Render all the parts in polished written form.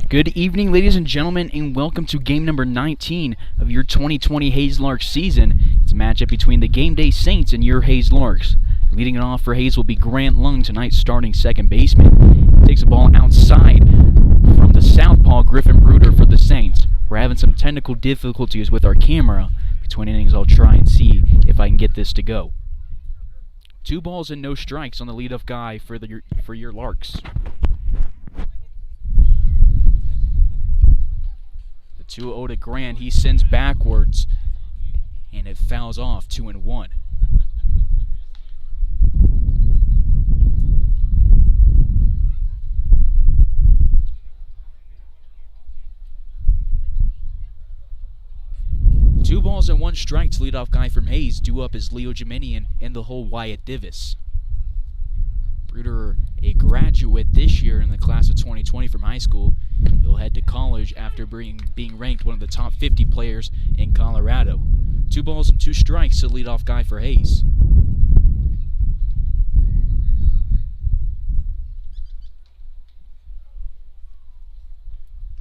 Good evening, ladies and gentlemen, and welcome to game number 19 of your 2020 Hayes Larks season. It's a matchup between the Gameday Saints and your Hayes Larks. Leading it off for Hayes will be Grant Lung, tonight's starting second baseman. Takes the ball outside from the southpaw Griffin Bruder for the Saints. We're having some technical difficulties with our camera. Between innings, I'll try and see if I can get this to go. 2 balls and no strikes on the leadoff guy for your Larks. 2-0 to Grant. He sends backwards, and it fouls off 2-1. Two balls and 1 strike to leadoff guy from Hayes. Due up is Leo Jiminian and the whole Wyatt Divis. Bruder, a graduate this year in the class of 2020 from high school. He'll head to college after being ranked one of the top 50 players in Colorado. 2 balls and 2 strikes to leadoff guy for Hayes.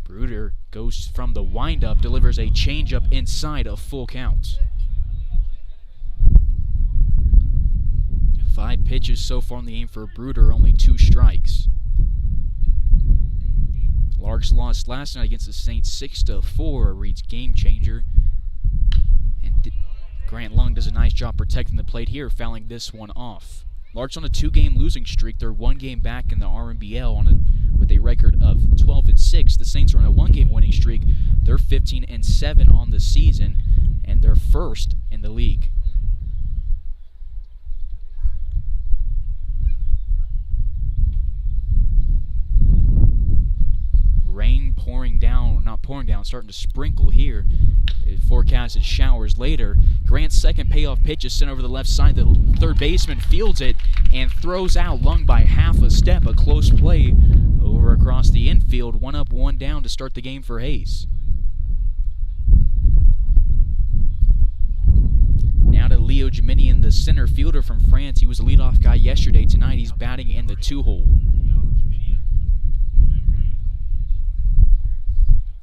Bruder goes from the windup, delivers a changeup inside, a full count. 5 pitches so far in the game for Bruder, only 2 strikes. Larks lost last night against the Saints 6-4, reads game changer. And Grant Lung does a nice job protecting the plate here, fouling this one off. Larks on a 2-game losing streak. They're 1 game back in the RMBL with a record of 12-6. The Saints are on a 1-game winning streak. They're 15-7 on the season, and they're first in the league. Rain starting to sprinkle here. It forecasted showers later. Grant's second payoff pitch is sent over the left side. The third baseman fields it and throws out. Lung by half a step. A close play over across the infield. 1 up, 1 down to start the game for Hayes. Now to Leo Jiminian, the center fielder from France. He was a leadoff guy yesterday. Tonight he's batting in the 2-hole.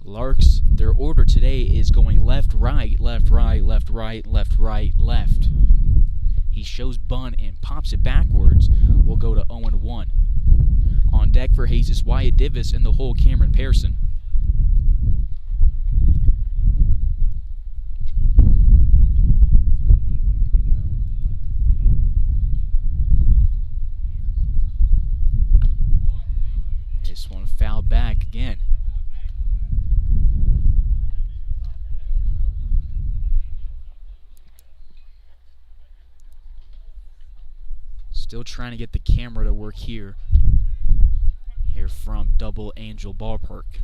Larks, their order today is going left, right, left, right, left, right, left, right, left. He shows bunt and pops it backwards. We'll go to 0-1. On deck for Hayes is Wyatt Divis and the whole Cameron Pearson. This one fouled back again. Still trying to get the camera to work here from Double Angel Ballpark.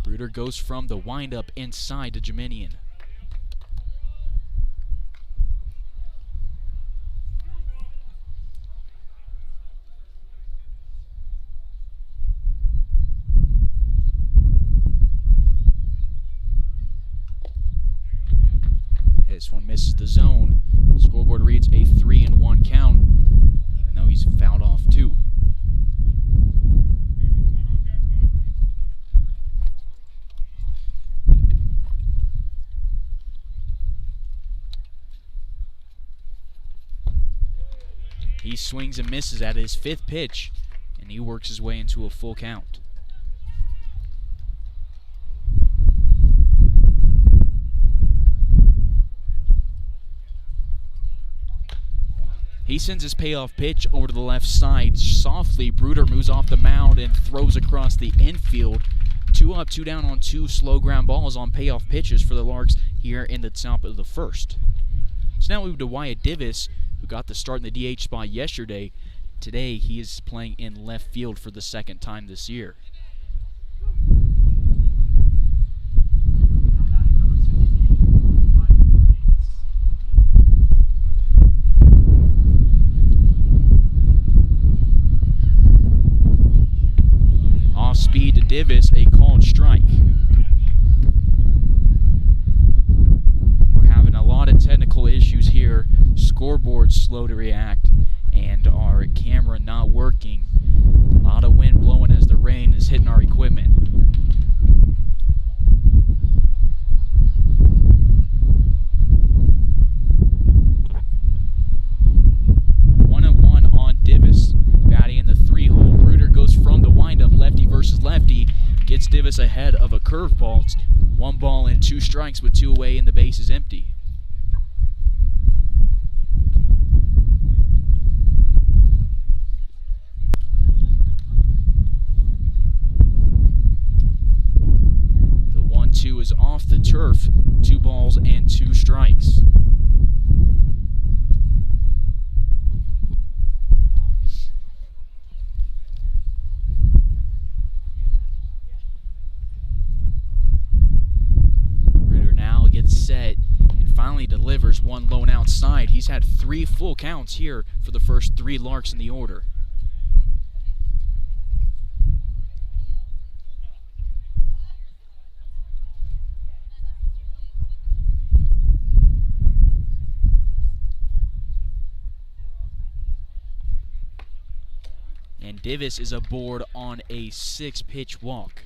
Bruder goes from the windup inside to Jiminian. This one misses the zone. Scoreboard reads a 3-1 count, even though he's fouled off 2. He swings and misses at his 5th pitch, and he works his way into a full count. He sends his payoff pitch over to the left side. Softly, Bruder moves off the mound and throws across the infield. 2 up, 2 down on 2 slow ground balls on payoff pitches for the Larks here in the top of the 1st. So now we move to Wyatt Divis, who got the start in the DH spot yesterday. Today, he is playing in left field for the 2nd time this year. Speed to Divis, a called strike. We're having a lot of technical issues here. Scoreboard slow to react, and our camera not working. A lot of wind blowing as the rain is hitting our equipment. Divis ahead of a curveball. It's 1 ball and 2 strikes with 2 away and the base is empty. The 1-2 is off the turf. 2 balls and 2 strikes. Set and finally delivers 1 low and outside. He's had 3 full counts here for the first 3 Larks in the order. And Divis is aboard on a 6-pitch walk.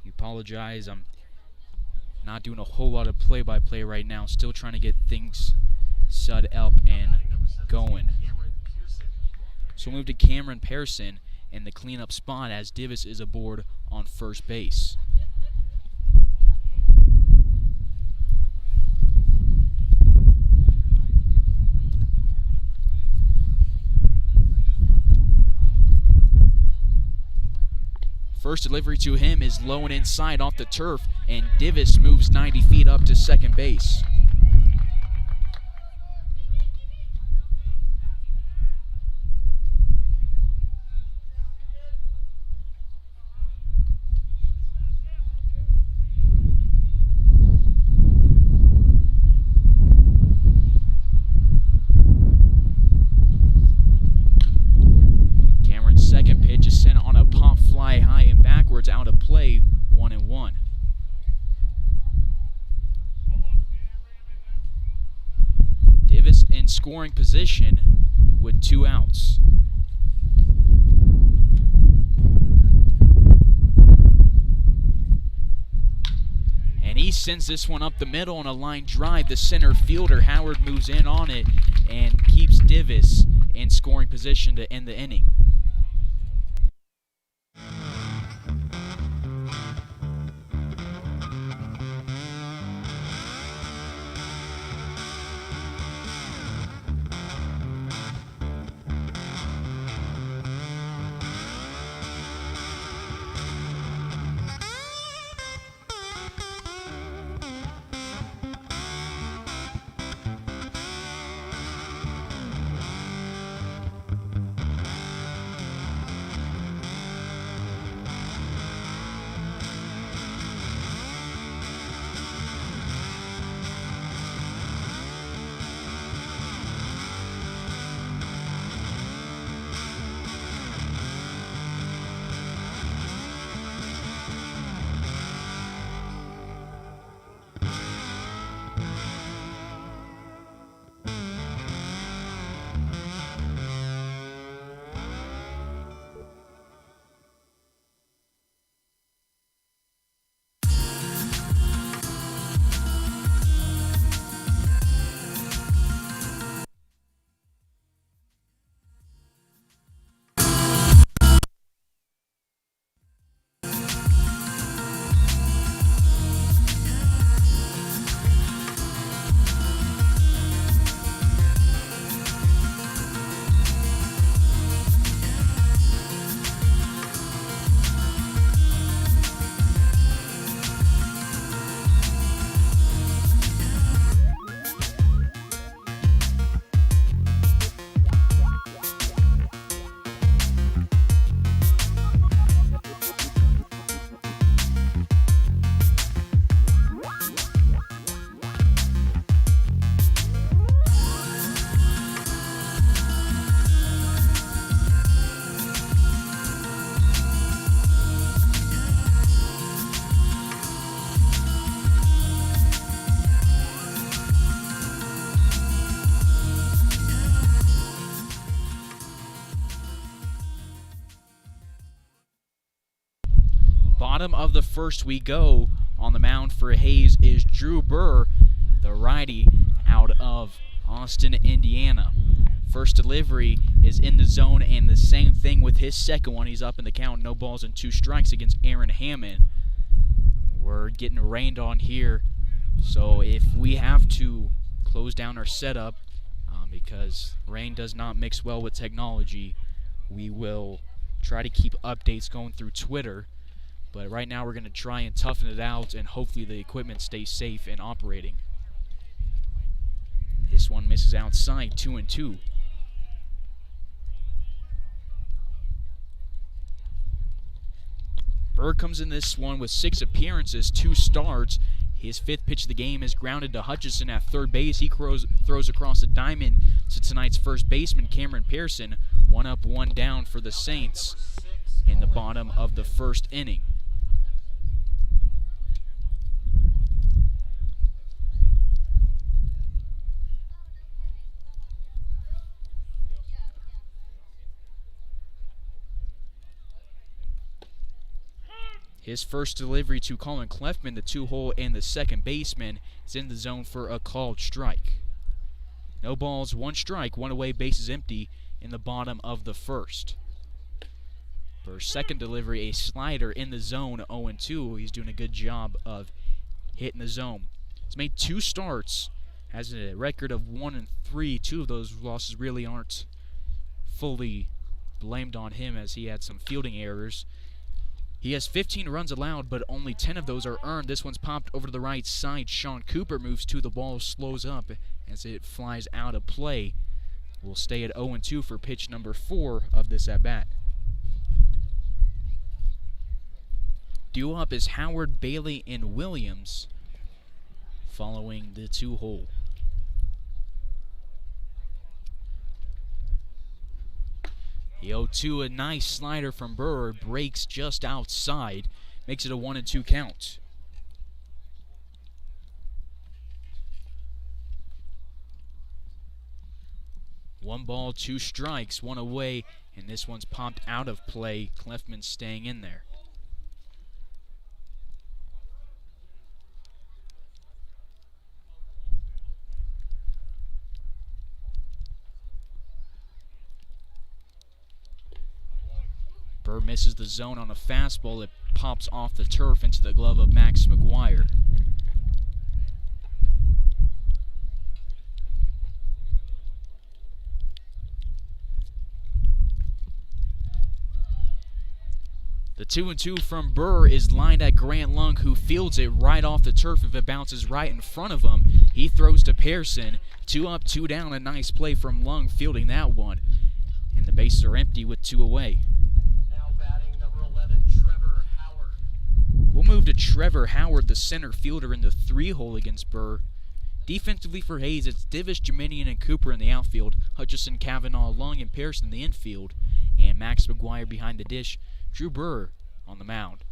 You apologize, I'm not doing a whole lot of play-by-play right now. Still trying to get things set up and going. So we'll move to Cameron Pearson in the cleanup spot as Divis is aboard on first base. First delivery to him is low and inside off the turf, and Divis moves 90 feet up to second base. Cameron's second pitch is sent on a pop fly high and backwards out of play, 1-1. Divis in scoring position with 2 outs. And he sends this one up the middle on a line drive. The center fielder, Howard, moves in on it and keeps Divis in scoring position to end the inning. Bottom of the first we go. On the mound for Hayes is Drew Burr, the righty out of Austin, Indiana. First delivery is in the zone, and the same thing with his second one. He's up in the count, no balls and 2 strikes against Aaron Hammond. We're getting rained on here, so if we have to close down our setup, because rain does not mix well with technology, we will try to keep updates going through Twitter. But right now we're going to try and toughen it out, and hopefully the equipment stays safe and operating. This one misses outside, 2-2. Burr comes in this one with 6 appearances, 2 starts. His 5th pitch of the game is grounded to Hutchison at third base. He throws across the diamond to tonight's first baseman, Cameron Pearson. 1 up, 1 down for the Saints in the bottom of the first inning. His first delivery to Colin Clefman, the 2-hole and the second baseman, is in the zone for a called strike. No balls, 1 strike, 1 away, bases empty in the bottom of the first. For second delivery, a slider in the zone, 0-2. He's doing a good job of hitting the zone. He's made 2 starts, has a record of 1-3. 2 of those losses really aren't fully blamed on him, as he had some fielding errors. He has 15 runs allowed, but only 10 of those are earned. This one's popped over to the right side. Sean Cooper moves to the ball, slows up as it flies out of play. We'll stay at 0-2 for pitch number 4 of this at-bat. Due up is Howard, Bailey, and Williams following the 2-hole. The 0-2, a nice slider from Burr, breaks just outside, makes it a 1-2 count. One ball, 2 strikes, 1 away, and this one's popped out of play. Clefman staying in there. Burr misses the zone on a fastball. It pops off the turf into the glove of Max McGuire. The 2-2 from Burr is lined at Grant Lung, who fields it right off the turf. If it bounces right in front of him, he throws to Pearson. 2 up, 2 down. A nice play from Lung fielding that one. And the bases are empty with 2 away. Now batting number 11, Trevor Howard. We'll move to Trevor Howard, the center fielder in the 3-hole against Burr. Defensively for Hayes, it's Divish, Jeminian, and Cooper in the outfield. Hutchison, Kavanaugh, Lung, and Pearson in the infield. And Max McGuire behind the dish. Drew Burr on the mound.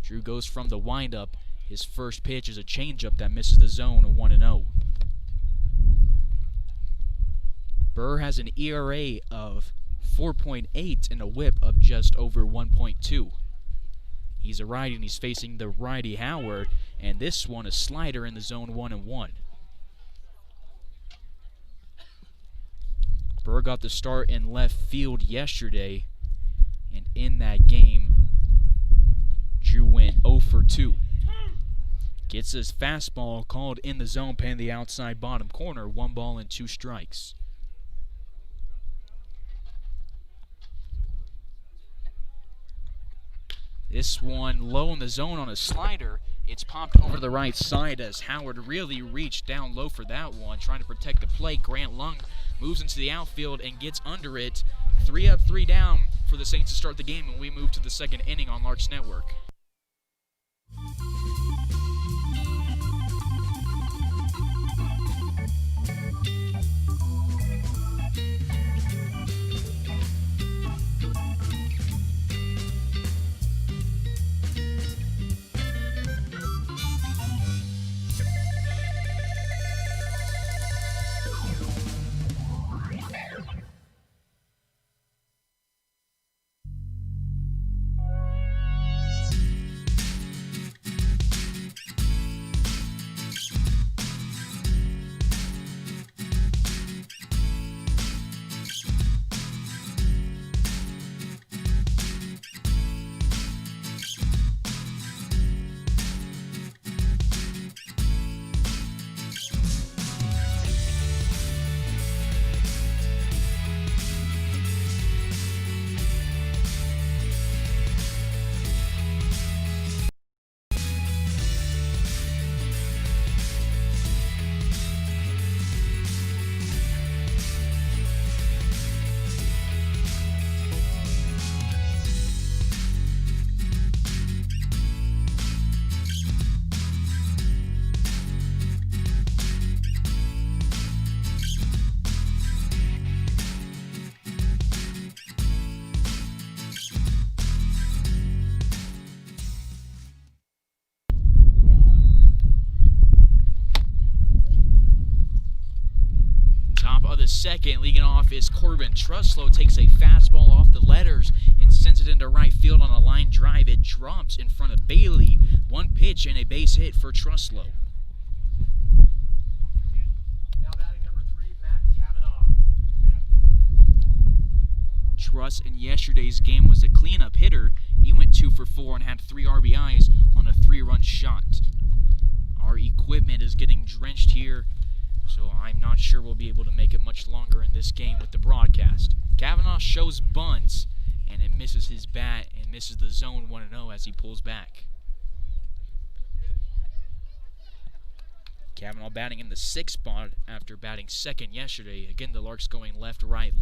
Drew goes from the windup. His first pitch is a changeup that misses the zone, a 1-0. Burr has an ERA of 4.8 and a whip of just over 1.2. He's a righty and he's facing the righty Howard, and this one a slider in the zone, 1-1. Burr got the start in left field yesterday, and in that game, Drew went 0 for 2. Gets his fastball called in the zone, paying the outside bottom corner, 1 ball and 2 strikes. This one low in the zone on a slider. It's popped over the right side as Howard really reached down low for that one, trying to protect the plate. Grant Lung moves into the outfield and gets under it. 3 up, 3 down for the Saints to start the game, and we move to the second inning on Larks Network. second. Leading off is Corbin Truslow. Takes a fastball off the letters and sends it into right field on a line drive. It drops in front of Bailey. One pitch and a base hit for Truslow. Now batting number 3, Matt Kavanaugh. Truss in yesterday's game was a cleanup hitter. He went 2 for 4 and had 3 RBIs on a 3-run shot. Our equipment is getting drenched here, so I'm not sure we'll be able to make it much longer in this game with the broadcast. Kavanaugh shows bunts, and it misses his bat and misses the zone 1-0 as he pulls back. Kavanaugh batting in the 6th spot after batting second yesterday. Again, the Larks going left, right.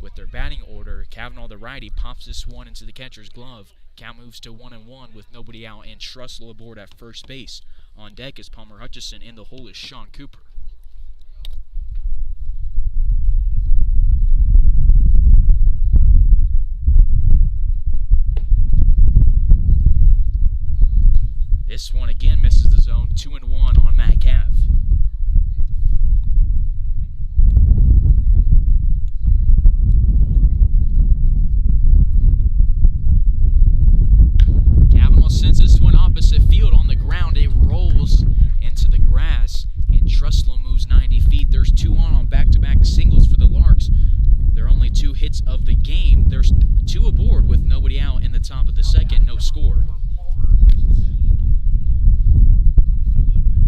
With their batting order, Kavanaugh, the righty, pops this one into the catcher's glove. Count moves to 1-1 with nobody out and Truslow aboard at first base. On deck is Palmer Hutchison. In the hole is Sean Cooper. This one again misses the zone. 2-1 on Matt Cav. Sends this one opposite field on the ground. It rolls into the grass, and Truslow moves 90 feet. There's 2 on back-to-back singles for the Larks. There are only 2 hits of the game. There's 2 aboard with nobody out in the top of the second. No score.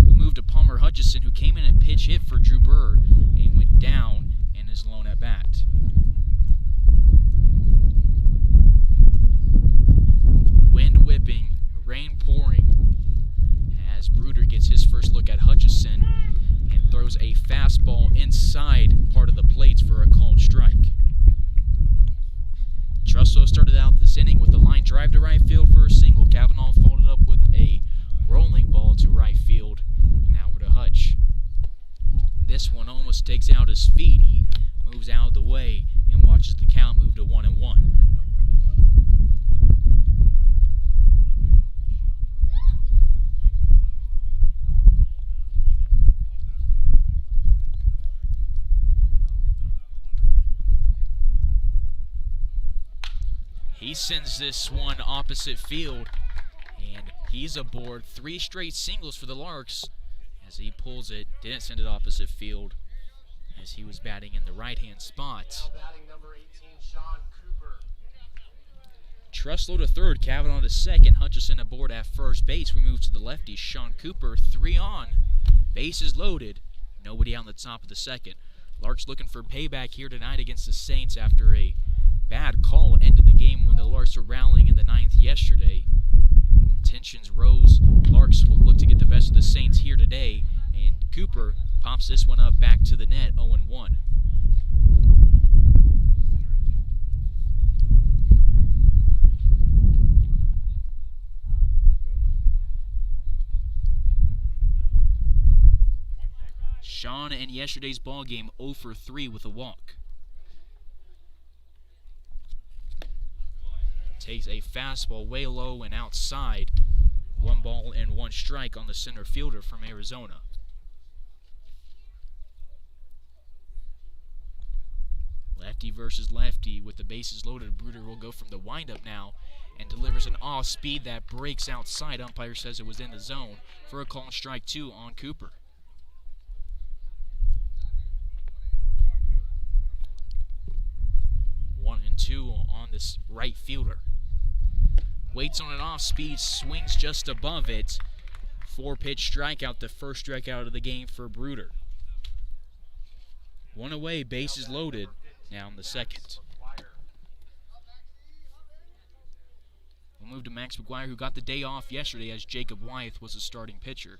We'll move to Palmer Hutchison, who came in and pitch hit for Drew Burr and went down in his lone at bat. Wind whipping, rain pouring, as Bruder gets his first look at Hutchison and throws a fastball inside part of the plates for a called strike. Truslow started out this inning with a line drive to right field for a single. Kavanaugh followed up with a rolling ball to right field. Now we're to Hutch. This one almost takes out his feet. He moves out of the way and watches the count move to 1-1. He sends this one opposite field, and he's aboard. 3 straight singles for the Larks as he pulls it. Didn't send it opposite field as he was batting in the right-hand spot. Now batting number 18, Sean Cooper. Truslow to third, Kavanaugh to second, Hutchison aboard at first base. We move to the lefty, Sean Cooper, 3 on, bases loaded, nobody out on the top of the second. Larks looking for payback here tonight against the Saints after a bad call ended the game when the Larks were rallying in the 9th yesterday. Tensions rose. Larks will look to get the best of the Saints here today, and Cooper pops this one up back to the net, 0-1. Sean in yesterday's ball game 0 for 3 with a walk. Takes a fastball way low and outside. 1 ball and 1 strike on the center fielder from Arizona. Lefty versus lefty with the bases loaded. Bruder will go from the windup now and delivers an off speed that breaks outside. Umpire says it was in the zone for a call strike 2 on Cooper. One and 2 on this right fielder. Waits on an off speed, swings just above it. 4-pitch strikeout, the first strikeout of the game for Bruder. 1 away, bases loaded. Now in the second. We'll move to Max McGuire, who got the day off yesterday as Jacob Wyeth was the starting pitcher.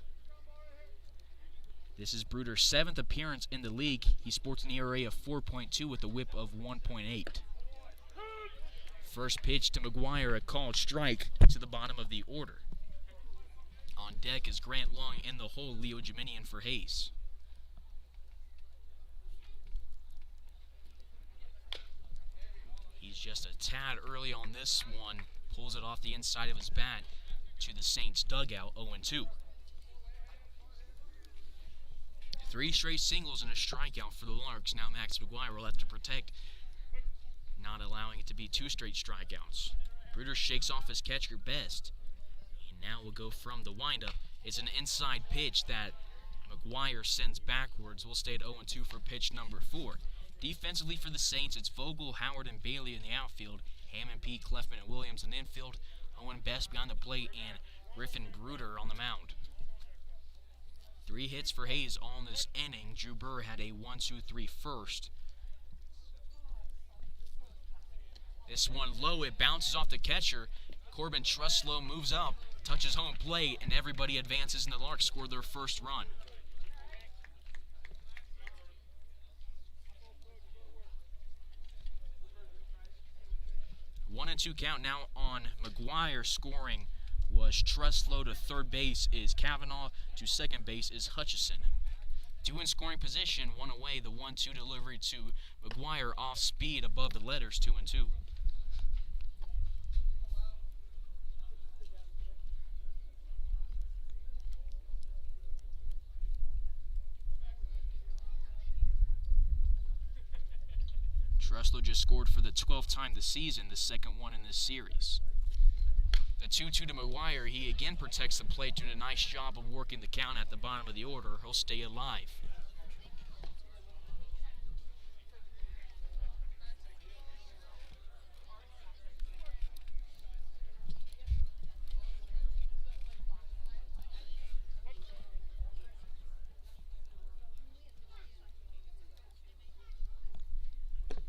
This is Bruder's 7th appearance in the league. He sports an ERA of 4.2 with a whip of 1.8. First pitch to McGuire, a called strike to the bottom of the order. On deck is Grant Long, in the hole, Leo Geminian for Hayes. He's just a tad early on this one. Pulls it off the inside of his bat to the Saints dugout, 0-2. 3 straight singles and a strikeout for the Larks. Now Max McGuire will have to protect, not allowing it to be 2 straight strikeouts. Bruder shakes off his catcher best. And now we'll go from the windup. It's an inside pitch that McGuire sends backwards. We'll stay at 0-2 for pitch number 4. Defensively for the Saints, it's Vogel, Howard, and Bailey in the outfield. Hammond, Pete, Clefman, and Williams in the infield. Owen Best behind the plate, and Griffin Bruder on the mound. 3 hits for Hayes all in this inning. Drew Burr had a 1-2-3 first. This one low, it bounces off the catcher. Corbin Truslow moves up, touches home plate, and everybody advances, and the Larks score their first run. 1-2 count now on McGuire. Scoring was Truslow. To third base is Kavanaugh. To second base is Hutchison. 2 in scoring position, 1 away. The 1-2 delivery to McGuire off speed above the letters, 2-2. Truslow just scored for the 12th time this season, the second one in this series. The 2-2 to McGuire. He again protects the plate, doing a nice job of working the count at the bottom of the order. He'll stay alive.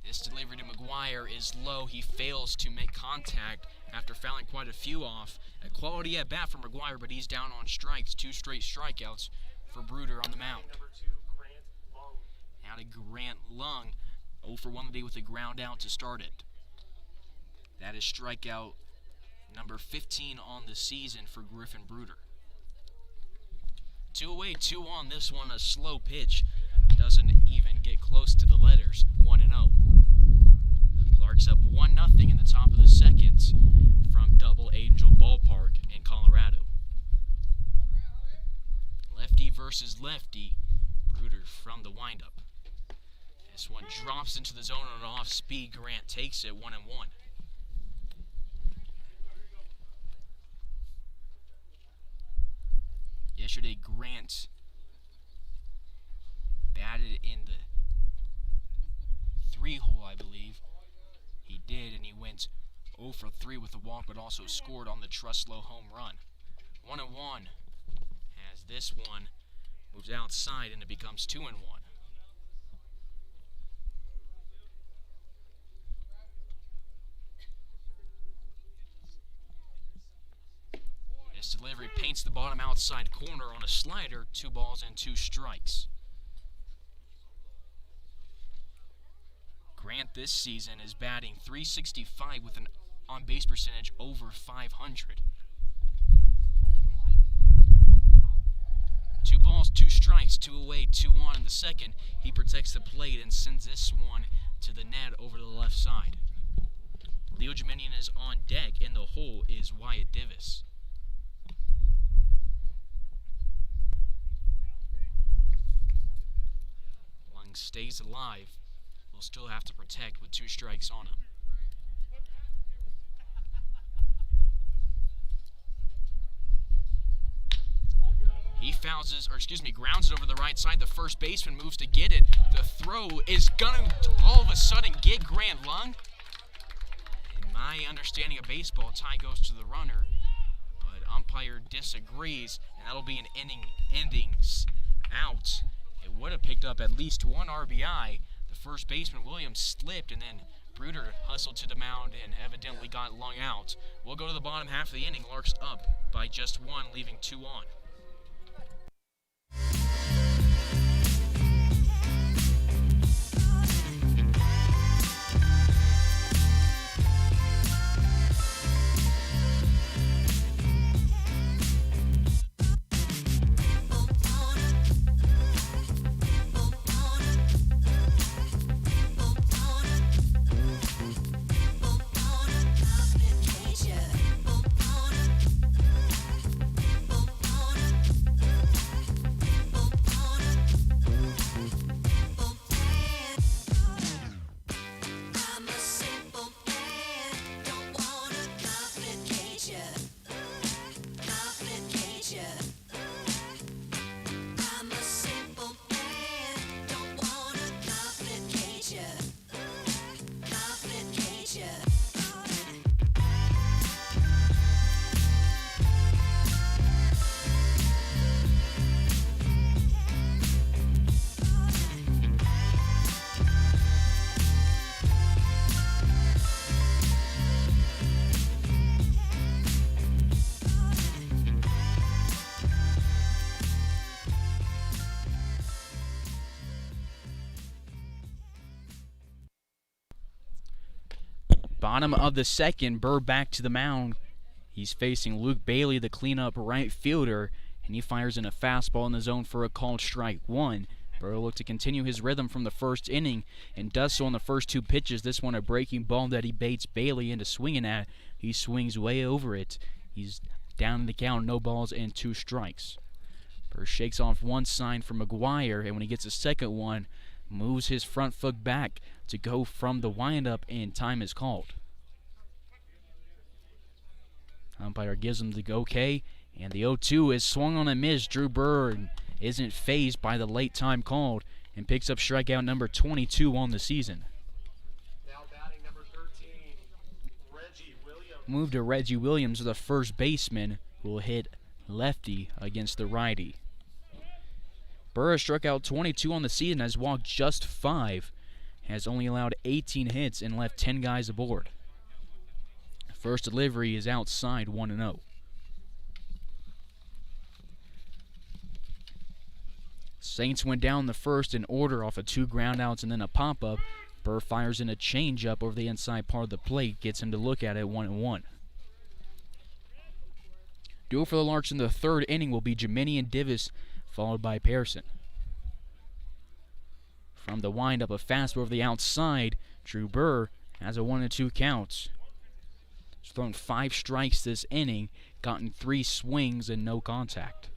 This delivery to McGuire is low. He fails to make contact after fouling quite a few off. A quality at bat for McGuire, but he's down on strikes. 2 straight strikeouts for Bruder on the mound. Now to Grant Lung. 0 for 1 today with a ground out to start it. That is strikeout number 15 on the season for Griffin Bruder. 2 away, 2 on. This one, a slow pitch. Doesn't even get close to the letters. 1-0. Larks up 1-0 in the top of the second from Double Angel Ballpark in Colorado. Lefty versus lefty. Bruder from the windup. This one drops into the zone on an off speed. Grant takes it, 1-1. Yesterday, Grant batted in the 3-hole, I believe. He did, and he went 0 for 3 with a walk, but also scored on the Truslow home run. 1-1, as this one moves outside and it becomes 2-1. This delivery paints the bottom outside corner on a slider. 2 balls and 2 strikes. Grant this season is batting .365 with an on-base percentage over 500. 2 balls, 2 strikes, 2 away, 2 on in the second. He protects the plate and sends this one to the net over to the left side. Leo Jimenian is on deck. In the hole is Wyatt Divis. Lung stays alive. Will still have to protect with 2 strikes on him. He grounds it over the right side. The first baseman moves to get it. The throw is gonna all of a sudden get Grant Lung. In my understanding of baseball, tie goes to the runner, but umpire disagrees, and that'll be an ending out. It would have picked up at least 1 RBI. The first baseman, Williams, slipped, and then Bruder hustled to the mound and evidently got Lung out. We'll go to the bottom half of the inning. Larks up by just 1, leaving 2 on. Bottom of the second, Burr back to the mound. He's facing Luke Bailey, the cleanup right fielder, and he fires in a fastball in the zone for a called strike one. Burr will look to continue his rhythm from the first inning and does so on the first two pitches. This one a breaking ball that he baits Bailey into swinging at. He swings way over it. He's down in the count, no balls and 2 strikes. Burr shakes off one sign from McGuire, and when he gets a second one, moves his front foot back to go from the windup, and time is called. Umpire gives him the okay, and the 0-2 is swung on a miss. Drew Burr isn't fazed by the late time called and picks up strikeout number 22 on the season. Now batting number 13, Reggie Williams. Move to Reggie Williams, the first baseman, who will hit lefty against the righty. Burr has struck out 22 on the season, has walked just 5, has only allowed 18 hits and left 10 guys aboard. First delivery is outside, 1-0. Saints went down the first in order off of 2 groundouts and then a pop-up. Burr fires in a changeup over the inside part of the plate, gets him to look at it, 1-1. Duel for the Larks in the third inning will be Jiminian Divis, followed by Pearson. From the windup, a fastball over the outside. Drew Burr has a 1-2 count. He's thrown 5 strikes this inning, gotten 3 swings and no contact.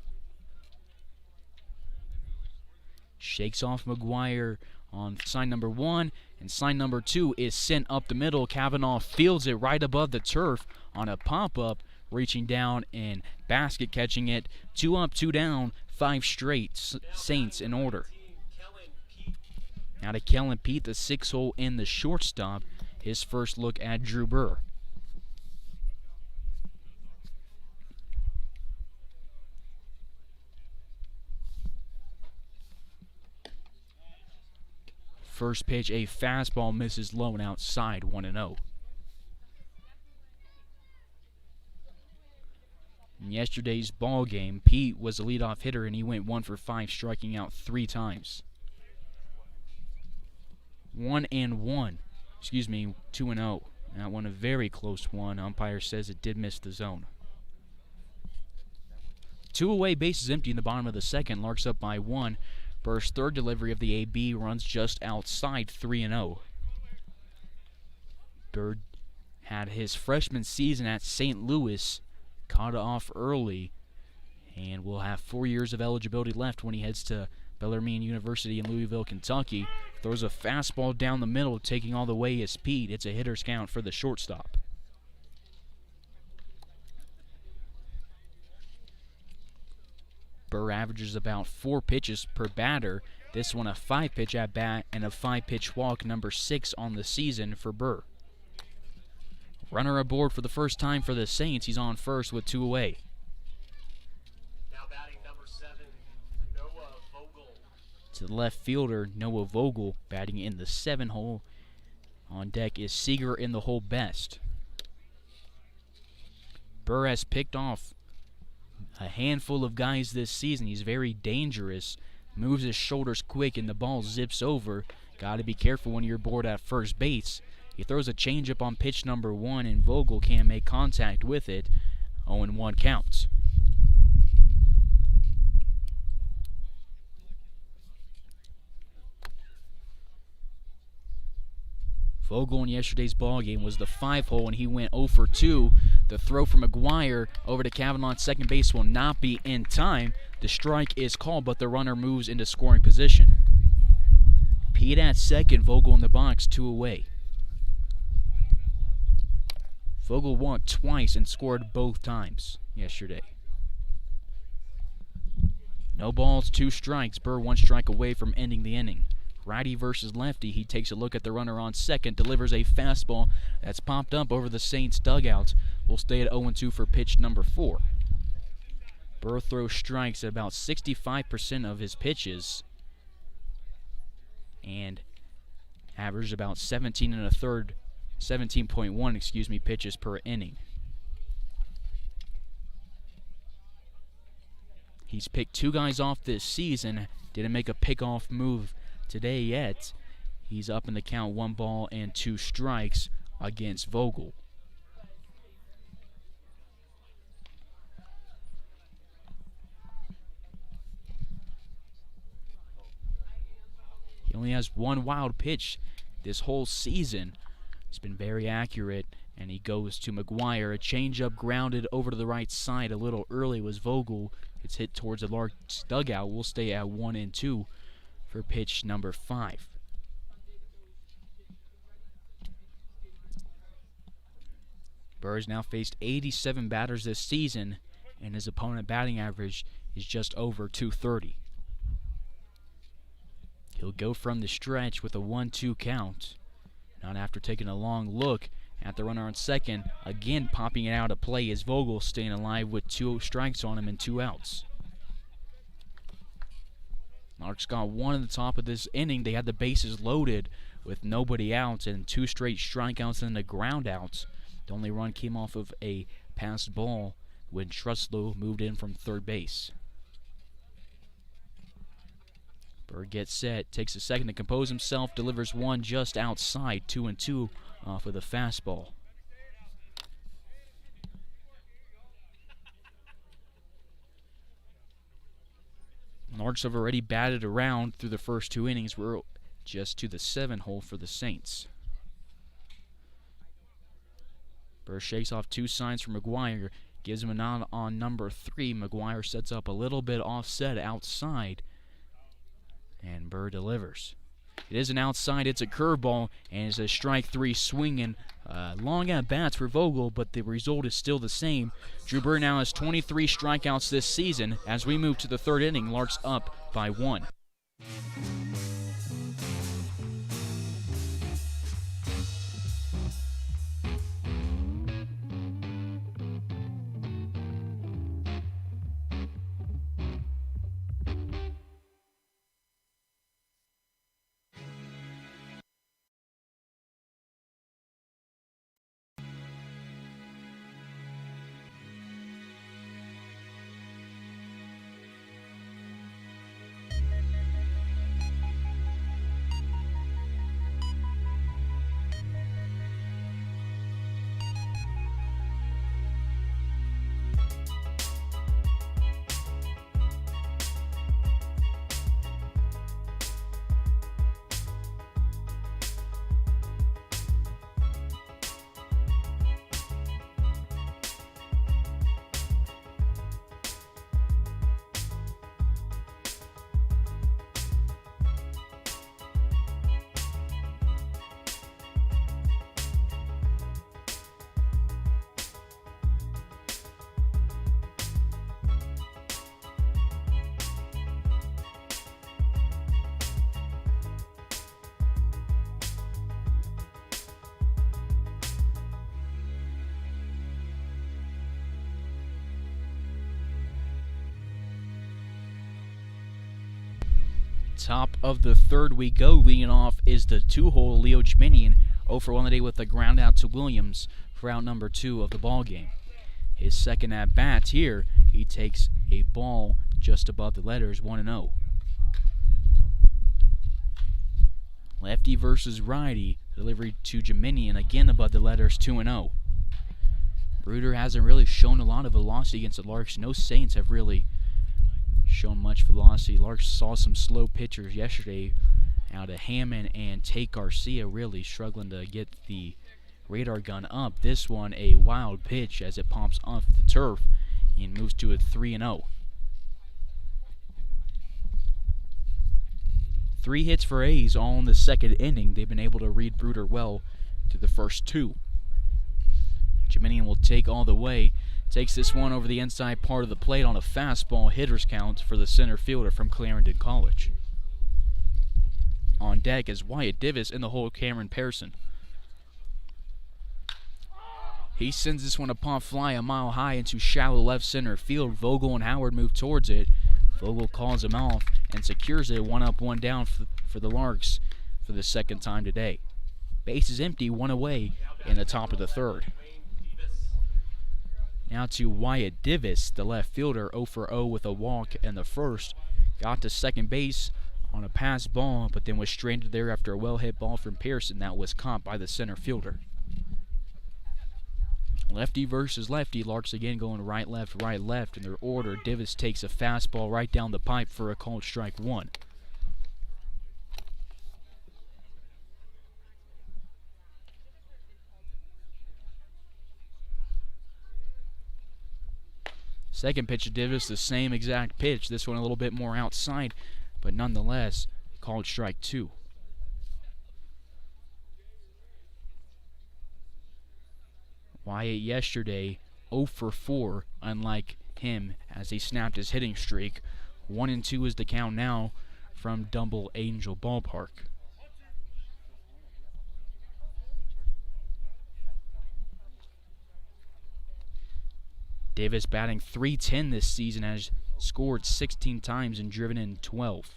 Shakes off McGuire on sign number 1, and sign number 2 is sent up the middle. Kavanaugh fields it right above the turf on a pop-up, reaching down and basket catching it. 2 up, 2 down, 5 straight. Saints in order. Now to Kellen Pete, the 6-hole in the shortstop. His first look at Drew Burr. First pitch, a fastball misses low and outside, 1-0. In yesterday's ball game, Pete was the leadoff hitter and he went 1 for 5, striking out 3 times. 1-1. 2-0. That one a very close one. Umpire says it did miss the zone. 2 away, bases empty in the bottom of the second. Larks up by 1. Burr's third delivery of the AB runs just outside, 3-0. Burr had his freshman season at St. Louis, caught off early, and will have 4 years of eligibility left when he heads to Bellarmine University in Louisville, Kentucky. Throws a fastball down the middle, taking all the way his speed. It's a hitter's count for the shortstop. Burr averages about 4 pitches per batter. This one a 5-pitch at bat and a 5-pitch walk, number 6 on the season for Burr. Runner aboard for the first time for the Saints. He's on first with 2 away. Now batting number 7, Noah Vogel. To the left fielder, Noah Vogel, batting in the 7-hole. On deck is Seager in the hole best. Burr has picked off a handful of guys this season. He's very dangerous, moves his shoulders quick, and the ball zips over. Got to be careful when you're aboard at first base. He throws a changeup on pitch number 1, and Vogel can't make contact with it. 0-1 counts. Vogel in yesterday's ballgame was the 5-hole, and he went 0 for 2. The throw from McGuire over to Kavanaugh at second base will not be in time. The strike is called, but the runner moves into scoring position. Pete at second, Vogel in the box, 2 away. Vogel walked twice and scored both times yesterday. No balls, 2 strikes. Burr 1 strike away from ending the inning. Righty versus lefty. He takes a look at the runner on second, delivers a fastball that's popped up over the Saints dugout. Will stay at 0-2 for pitch number 4. Burr throws strikes at about 65% of his pitches and averaged about 17.1 pitches per inning. He's picked 2 guys off this season. Didn't make a pickoff move today yet. He's up in the count, 1 ball and 2 strikes, against Vogel. He only has one wild pitch this whole season. He's been very accurate, and he goes to McGuire. A changeup grounded over to the right side a little early was Vogel. It's hit towards the Larks dugout. We'll stay at 1-2 for pitch number 5. Burr's now faced 87 batters this season, and his opponent batting average is just over 230. He'll go from the stretch with a 1-2 count. Not after taking a long look at the runner on second. Again popping it out of play is Vogel, staying alive with 2 strikes on him and 2 outs. Larks got 1 at the top of this inning. They had the bases loaded with nobody out and 2 straight strikeouts and a ground out. The only run came off of a passed ball when Truslow moved in from third base. Burr gets set, takes a second to compose himself, delivers one just outside, 2-2 off of the fastball. Larks have already batted around through the first 2 innings. We're just to the 7 hole for the Saints. Burr shakes off 2 signs from McGuire, gives him a nod on number 3. McGuire sets up a little bit offset outside, and Burr delivers. It is an outside, it's a curveball, and it's a strike 3 swinging. Long at bats for Vogel, but the result is still the same. Drew Burr now has 23 strikeouts this season. As we move to the 3rd inning, Larks up by 1. Top of the 3rd we go. Leading off is the 2-hole Leo Jiminian, 0 for 1 today with a ground out to Williams for out number 2 of the ball game. His second at bat here, he takes a ball just above the letters, 1-0. Lefty versus righty, delivery to Jiminian again above the letters, 2-0. Bruder hasn't really shown a lot of velocity against the Larks. No Saints have really shown much velocity. Larks saw some slow pitchers yesterday out of Hammond and Tate Garcia, really struggling to get the radar gun up. This one a wild pitch as it pops off the turf and moves to a 3-0. 3 hits for A's all in the 2nd inning. They've been able to read Bruder well through the first 2. Jiminian will take all the way. Takes this one over the inside part of the plate on a fastball. Hitter's count for the center fielder from Clarendon College. On deck is Wyatt Divis in the hole, Cameron Pearson. He sends this one a pop fly a mile high into shallow left center field. Vogel and Howard move towards it. Vogel calls him off and secures it. 1 up, 1 down for the Larks for the 2nd time today. Base is empty, 1 away in the top of the 3rd. Now to Wyatt Divis, the left fielder, 0 for 0 with a walk in the 1st. Got to second base on a pass ball, but then was stranded there after a well-hit ball from Pearson that was caught by the center fielder. Lefty versus lefty. Larks again going right, left in their order. Davis takes a fastball right down the pipe for a called strike one. Second pitch to Davis, the same exact pitch. This one a little bit more outside, but nonetheless, called strike two. Wyatt yesterday 0 for 4, unlike him, as he snapped his hitting streak. 1-2 is the count now from Dumble Angel Ballpark. Davis batting .310 this season, has scored 16 times and driven in 12.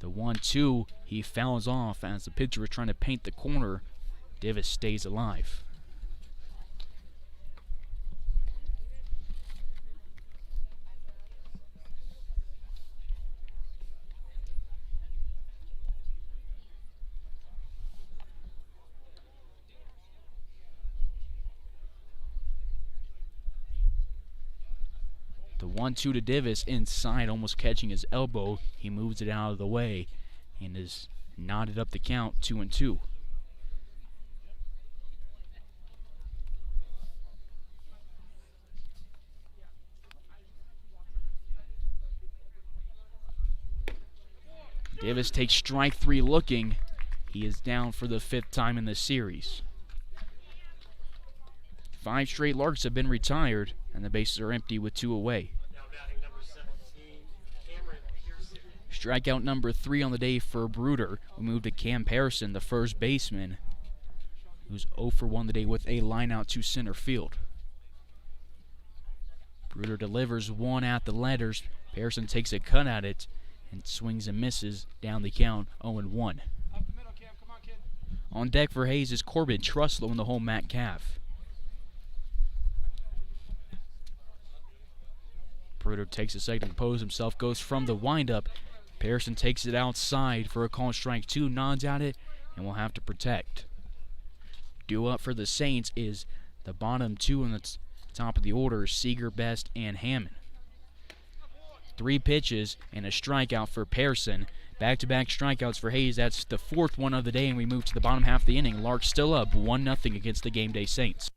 The 1-2, he fouls off as the pitcher was trying to paint the corner. Davis stays alive. The 1-2 to Davis inside, almost catching his elbow. He moves it out of the way and is knotted up the count, 2-2. Davis takes strike three looking. He is down for the 5th time in the series. 5 straight Larks have been retired, and the bases are empty with 2 away. Now batting number 17, Cameron Pearson. Strikeout number 3 on the day for Bruder. We move to Cam Pearson, the first baseman, who's 0 for 1 today with a line out to center field. Bruder delivers one at the letters. Pearson takes a cut at it and swings and misses down the count, 0-1. Up the middle, Cam. Come on, kid. On deck for Hayes is Corbin Truslow in the home Matt Cav. Bruder takes a second to compose himself, goes from the windup. Pearson takes it outside for a call strike 2, nods at it, and will have to protect. Due up for the Saints is the bottom 2 on the top of the order, Seager, Best, and Hammond. 3 pitches and a strikeout for Pearson. Back-to-back strikeouts for Hayes. That's the 4th one of the day, and we move to the bottom half of the inning. Larks still up 1-0 against the Gameday Saints.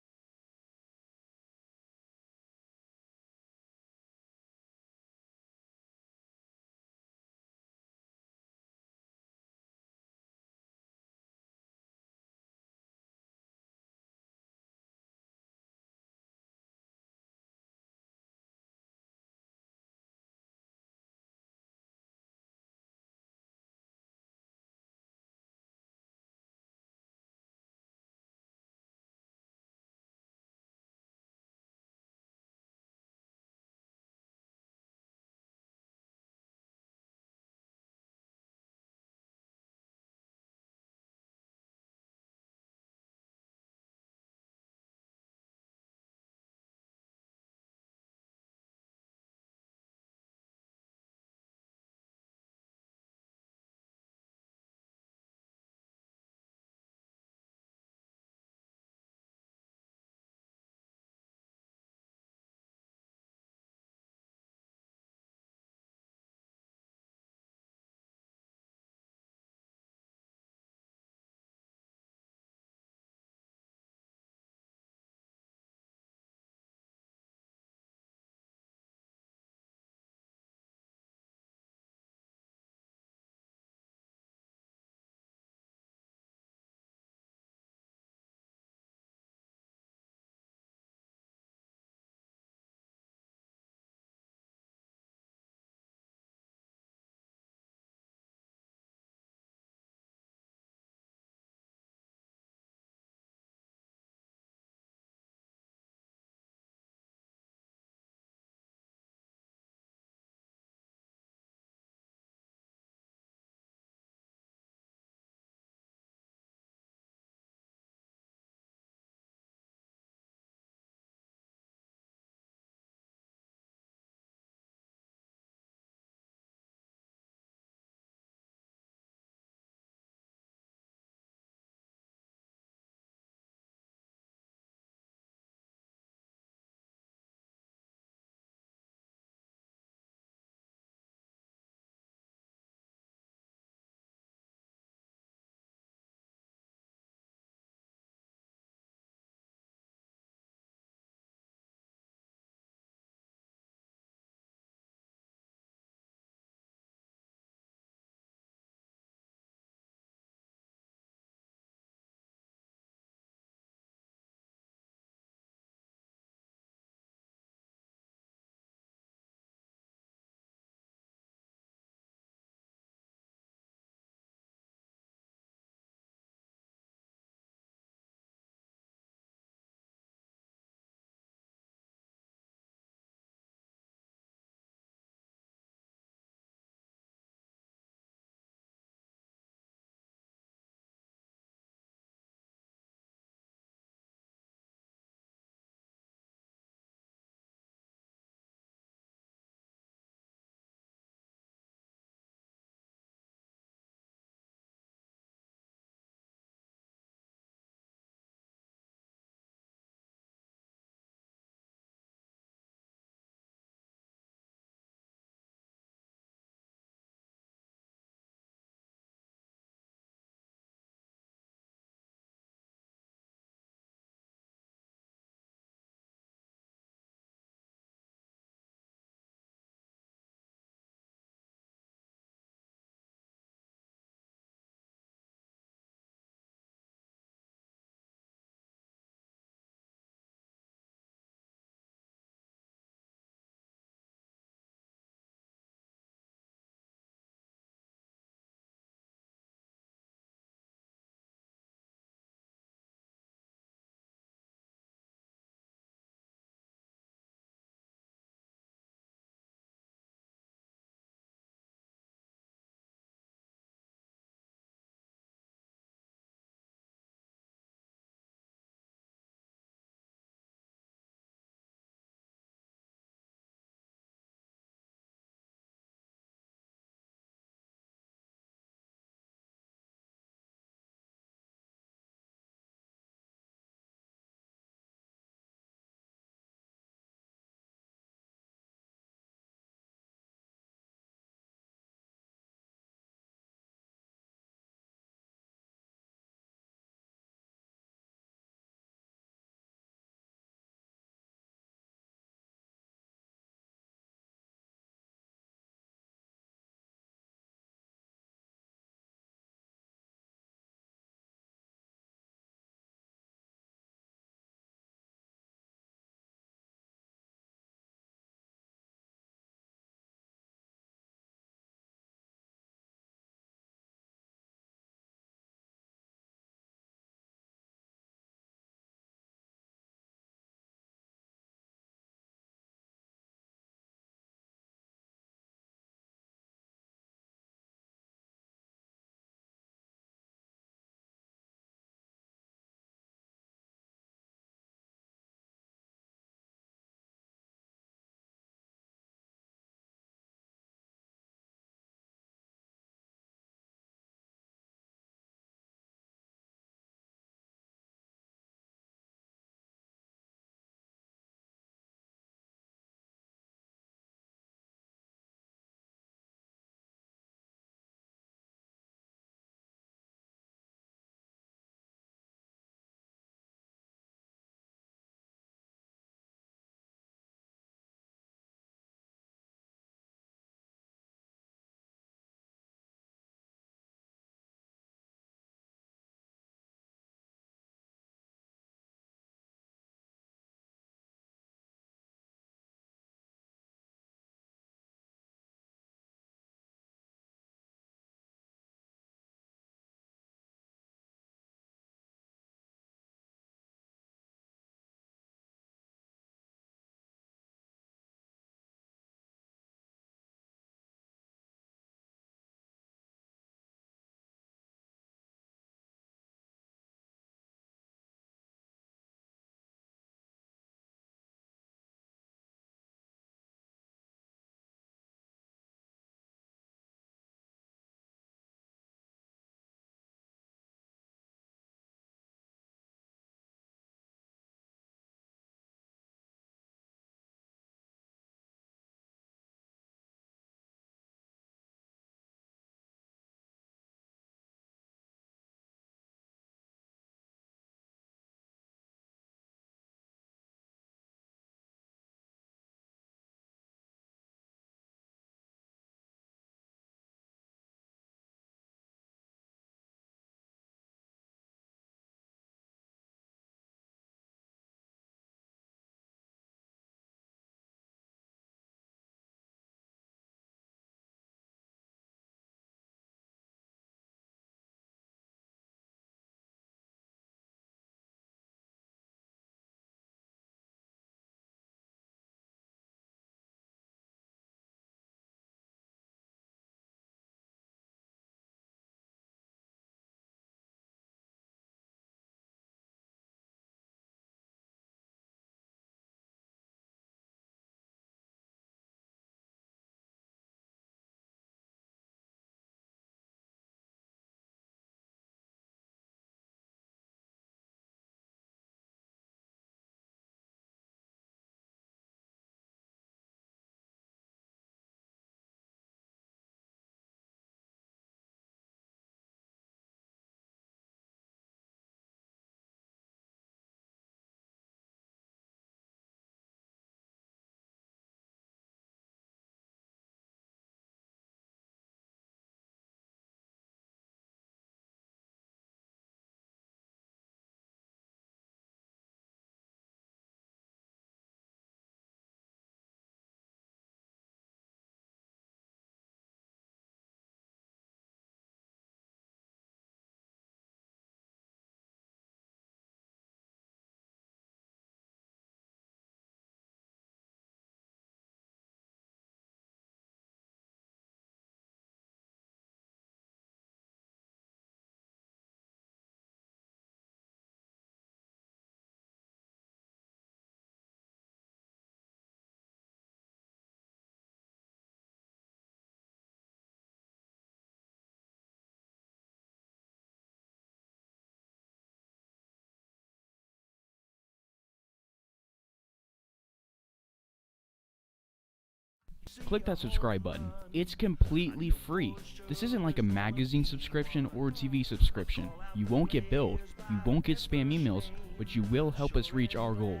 click that subscribe button. It's completely free. This isn't like a magazine subscription or a TV subscription. You won't get billed, you won't get spam emails, but you will help us reach our goal.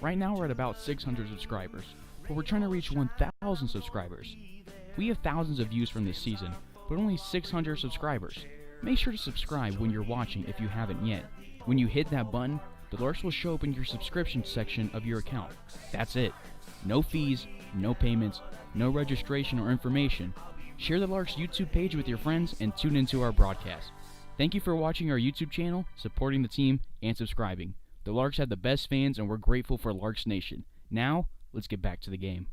Right now we're at about 600 subscribers, but we're trying to reach 1,000 subscribers. We have thousands of views from this season, but only 600 subscribers. Make sure to subscribe when you're watching if you haven't yet. When you hit that button, the Larks will show up in your subscription section of your account. That's it. No fees, no payments, no registration or information. Share the Larks YouTube page with your friends and tune into our broadcast. Thank you for watching our YouTube channel, supporting the team, and subscribing. The Larks have the best fans and we're grateful for Larks Nation. Now, let's get back to the game.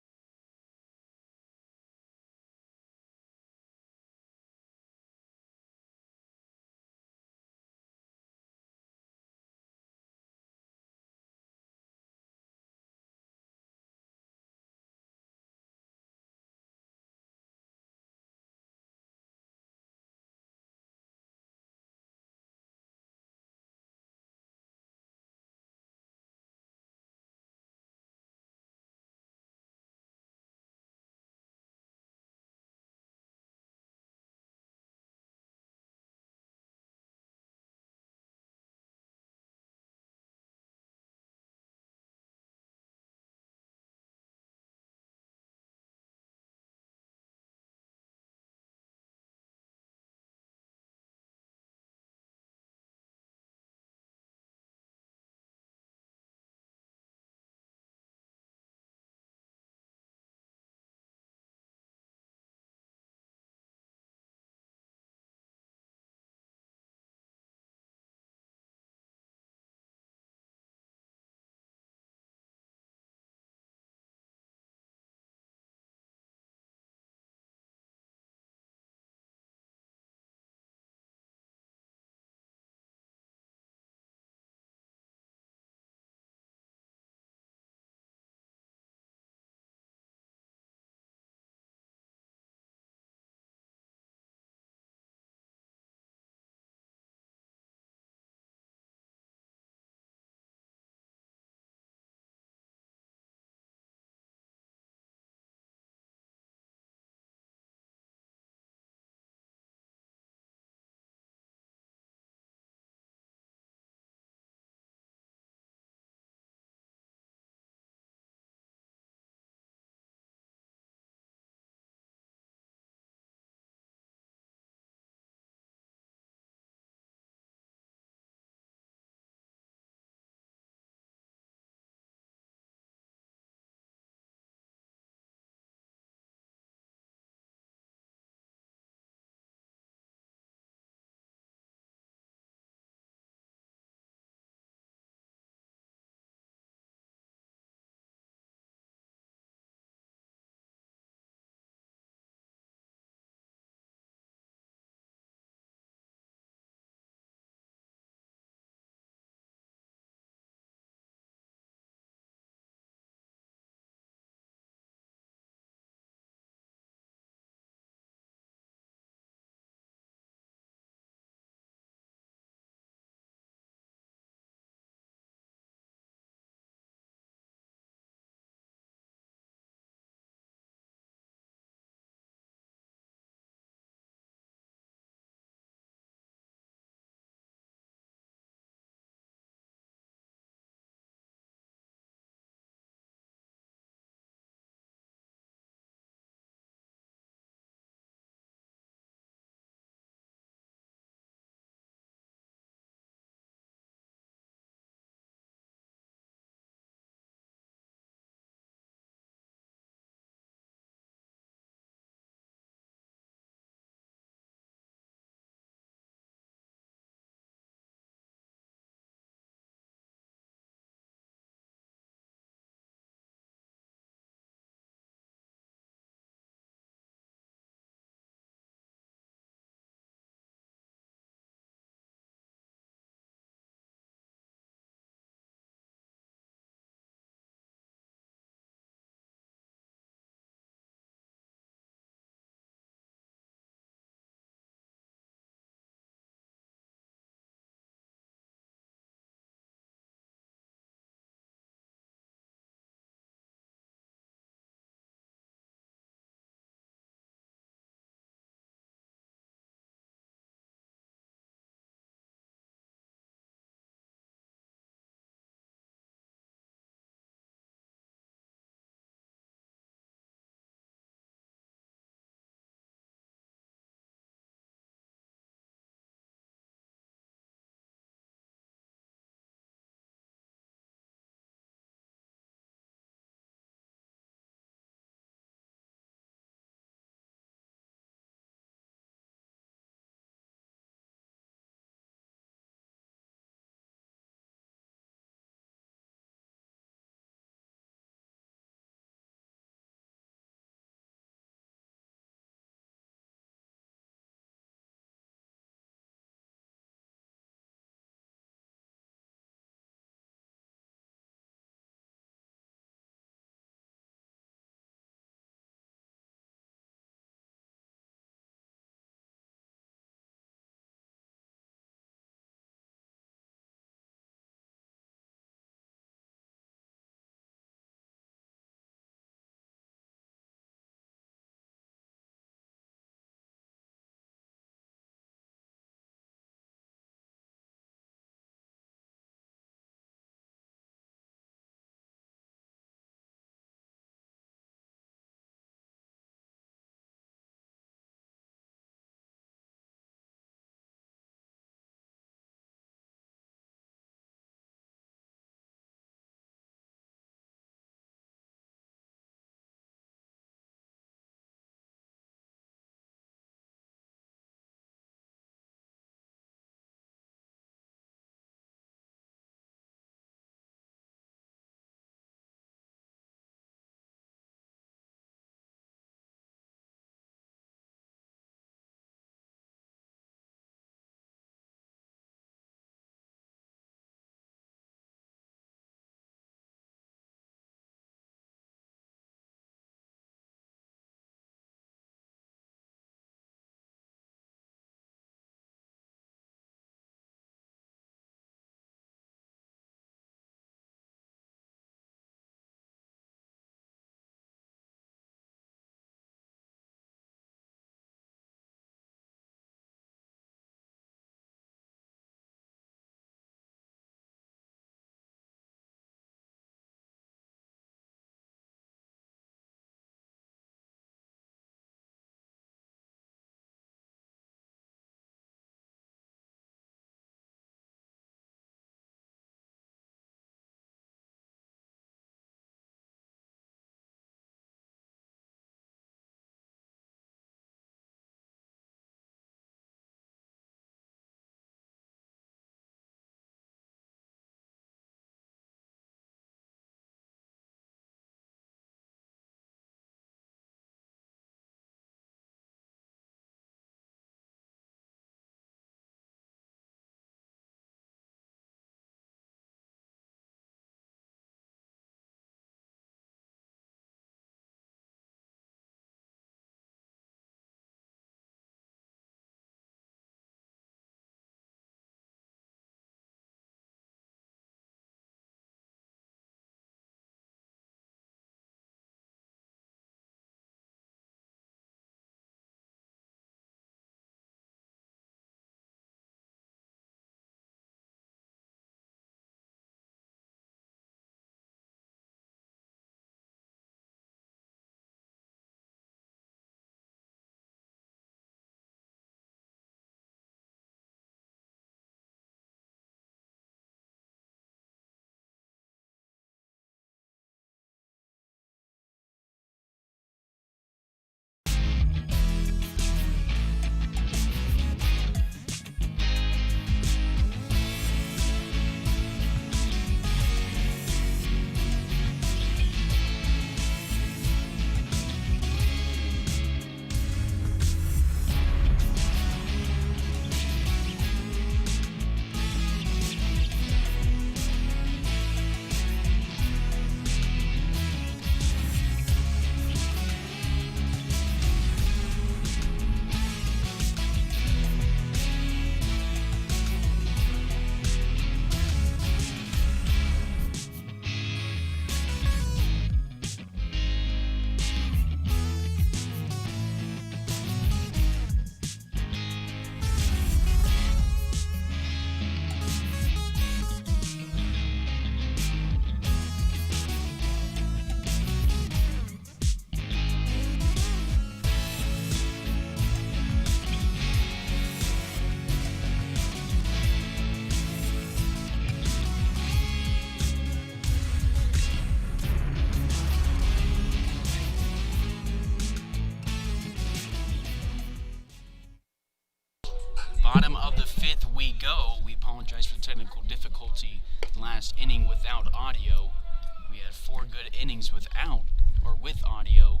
good innings without or with audio.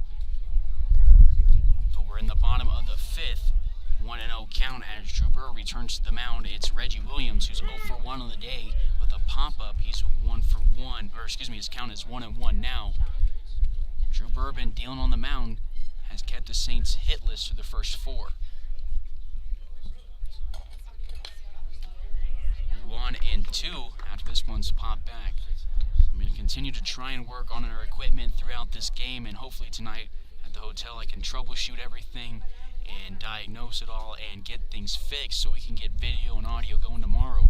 But we're in the bottom of the fifth. 1-0 count as Drew Burr returns to the mound. It's Reggie Williams who's 0 for 1 on the day with a pop-up. He's 1 for 1, or excuse me, his count is 1-1 now. Drew Burr been dealing on the mound, has kept the Saints hitless through the first 4. 1-2 after this one's popped back. I'm going to continue to try and work on our equipment throughout this game, and hopefully tonight at the hotel I can troubleshoot everything and diagnose it all and get things fixed so we can get video and audio going tomorrow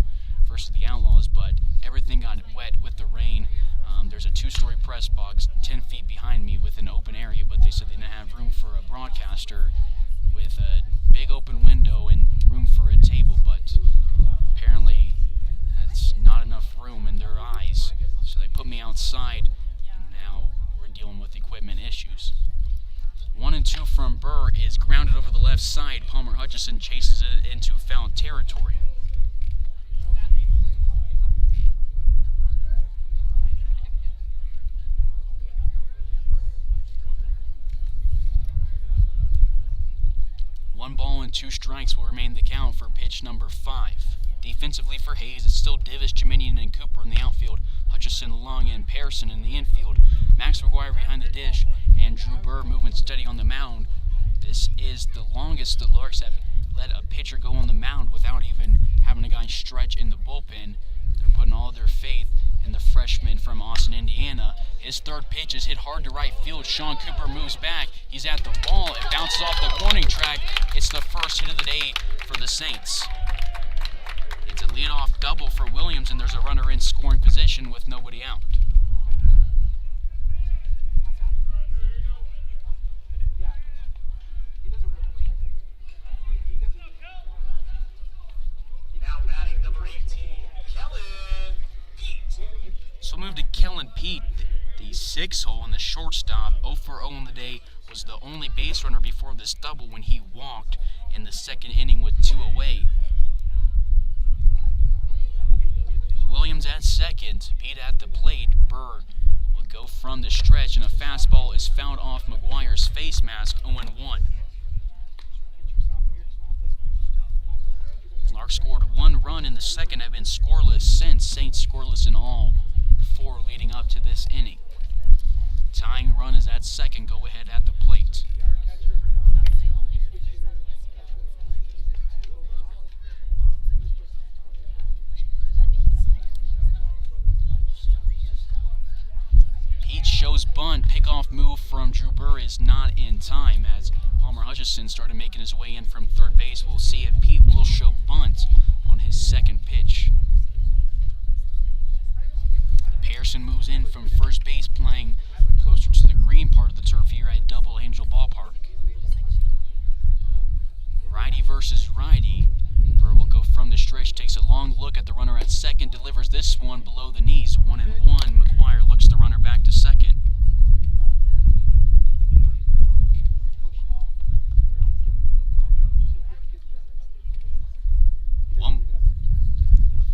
versus the Outlaws. But everything got wet with the rain. There's a 2-story press box 10 feet behind me with an open area, but they said they didn't have room for a broadcaster with a big open window and room for a table, but apparently that's not enough room in their eyes, so they put me outside, and now we're dealing with equipment issues. 1-2 from Burr is grounded over the left side. Palmer Hutchison chases it into foul territory. One ball and 2 strikes will remain the count for pitch number 5. Defensively for Hayes, it's still Divis, Jominian, and Cooper in the outfield. Hutchison, Lung, and Pearson in the infield. Max McGuire behind the dish, and Drew Burr moving steady on the mound. This is the longest the Larks have let a pitcher go on the mound without even having a guy stretch in the bullpen. They're putting all their faith in the freshman from Austin, Indiana. His third pitch is hit hard to right field. Sean Cooper moves back. He's at the wall. It bounces off the warning track. It's the first hit of the day for the Saints. It's a leadoff double for Williams, and there's a runner in scoring position with nobody out. Now batting number 18, Kellen Pete. So move to Kellen Pete, the 6-hole on the shortstop. 0 for 0 on the day, was the only base runner before this double when he walked in the second inning with 2 away. Williams at second, Pete at the plate. Burr will go from the stretch, and a fastball is fouled off McGuire's face mask. 0-1. Larks scored 1 run in the second, have been scoreless since. Saints scoreless in all 4 leading up to this inning. Tying run is at second, go ahead at the plate. Pete shows bunt. Pickoff move from Drew Burr is not in time as Palmer Hutchison started making his way in from third base. We'll see if Pete will show bunt on his second pitch. Pearson moves in from first base, playing closer to the green part of the turf here at Double Angel Ballpark. Righty versus righty. Burr will go from the stretch, takes a long look at the runner at second, delivers this one below the knees. 1-1. McGuire looks the runner back to second.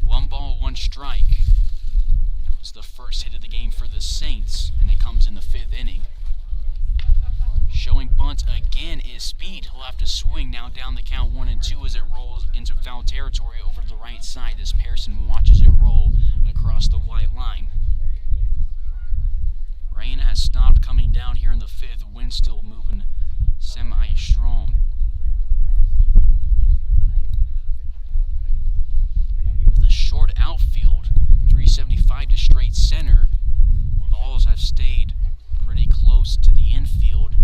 One ball, 1 strike. That was the first hit of the game for the Saints, and it comes in the 5th inning. Showing bunt again is Speed. He'll have to swing now down the count 1-2 as it rolls into foul territory over to the right side as Pearson watches it roll across the white line. Rain has stopped coming down here in the 5th. Wind still moving semi-strong. The short outfield, 375 to straight center. Balls have stayed pretty close to the infield,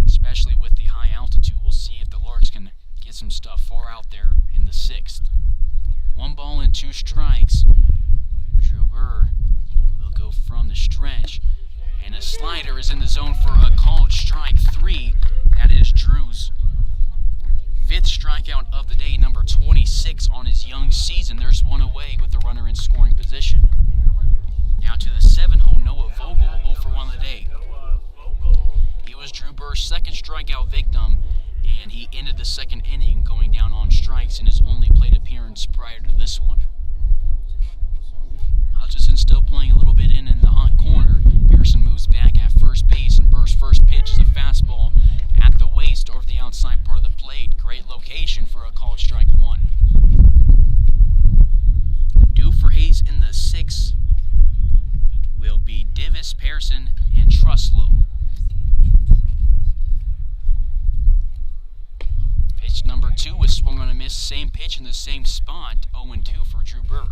especially with the high altitude. We'll see if the Larks can get some stuff far out there in the 6th. 1 ball and 2 strikes. Drew Burr will go from the stretch, and a slider is in the zone for a called strike 3. That is Drew's 5th strikeout of the day, number 26 on his young season. There's 1 away with the runner in scoring position. Now to the 7-hole, Noah Vogel, 0 for 1 of the day. He was Drew Burr's 2nd strikeout victim, and he ended the 2nd inning going down on strikes in his only plate appearance prior to this one. Hutchison still playing a little bit in the hot corner. Pearson same spot, 0-2 for Drew Burr.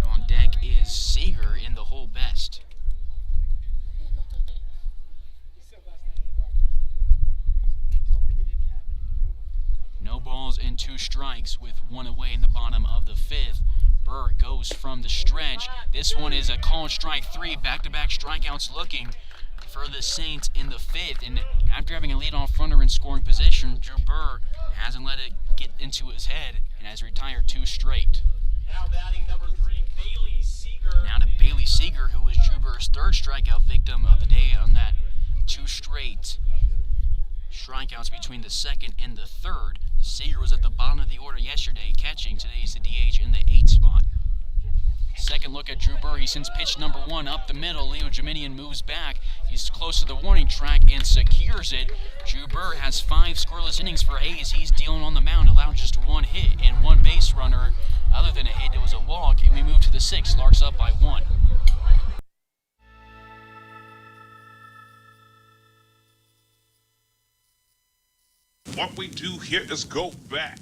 On deck is Seager in the hole best. No balls and 2 strikes with 1 away in the bottom of the 5th. Burr goes from the stretch. This one is a called strike 3, back-to-back strikeouts looking for the Saints in the 5th. And after having a leadoff runner in scoring position, Drew Burr hasn't let it get into his head and has retired 2 straight. Now batting number 3, Bailey Seager. Now to Bailey Seager, who was Drew Burr's 3rd strikeout victim of the day on that 2 straight strikeouts between the 2nd and the 3rd. Seager was at the bottom of the order yesterday, catching. Today he's the DH in the 8th spot. Second look at Drew Burr. He sends pitch number 1 up the middle. Leo Geminian moves back. He's close to the warning track and secures it. Drew Burr has 5 scoreless innings for Hayes. He's dealing on the mound, allowed just 1 hit and 1 base runner. Other than a hit, it was a walk, and we move to the 6th. Larks up by 1. What we do here is go back.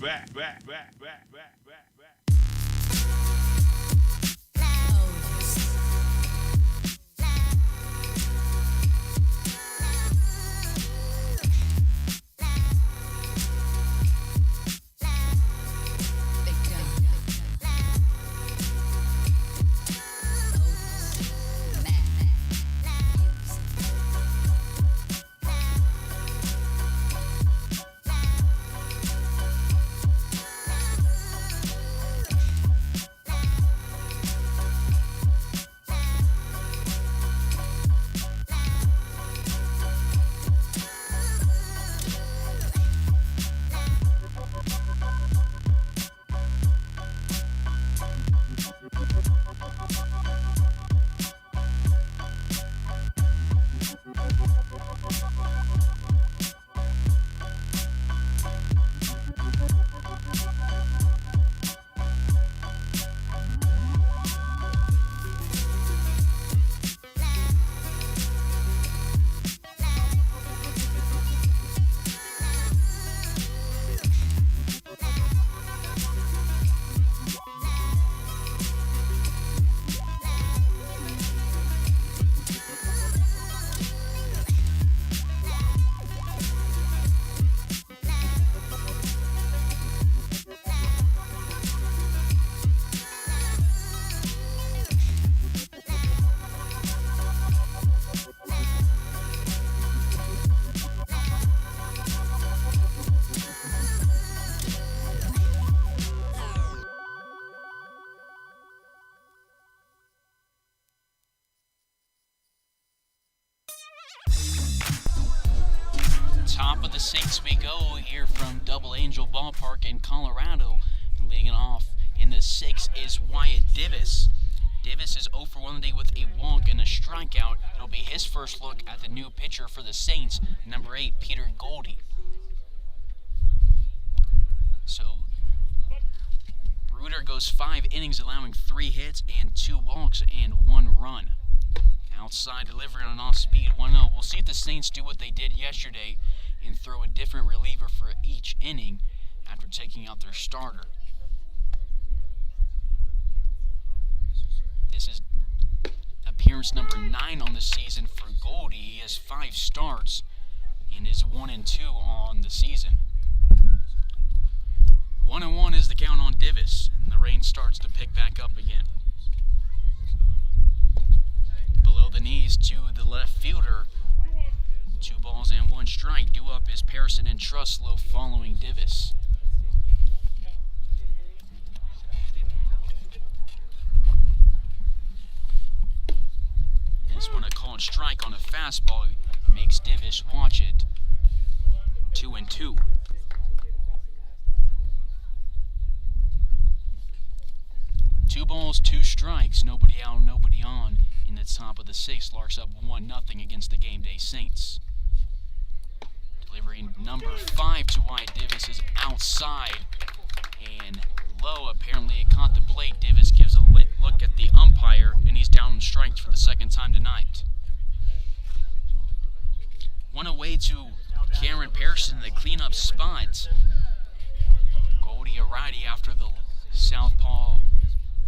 Top of the 6th we go here from Double Angel Ballpark in Colorado. And leading it off in the 6th is Wyatt Divis. Divis is 0 for 1 today with a walk and a strikeout. It'll be his first look at the new pitcher for the Saints, number 8, Peter Goldie. So, Bruder goes 5 innings, allowing 3 hits and 2 walks and 1 run. Outside delivery on an off-speed 1-0. We'll see if the Saints do what they did yesterday and throw a different reliever for each inning after taking out their starter. This is appearance number 9 on the season for Goldie. He has 5 starts and is 1-2 on the season. 1-1 is the count on Divis, and the rain starts to pick back up again. Below the knees to the left fielder. 2 balls and 1 strike. Due up is Pearson and Truslow following Divis. This one a called strike on a fastball makes Divis watch it. 2-2. Two balls, 2 strikes, nobody out, nobody on. In the top of the 6th, Larks up 1-0 against the Gameday Saints. Delivery number 5 to Wyatt Divis is outside and low. Apparently it caught the plate. Divis gives a look at the umpire, and he's down on strikes for the 2nd time tonight. One away to Cameron Pearson, the cleanup spot. Goldie arrives after the Southpaw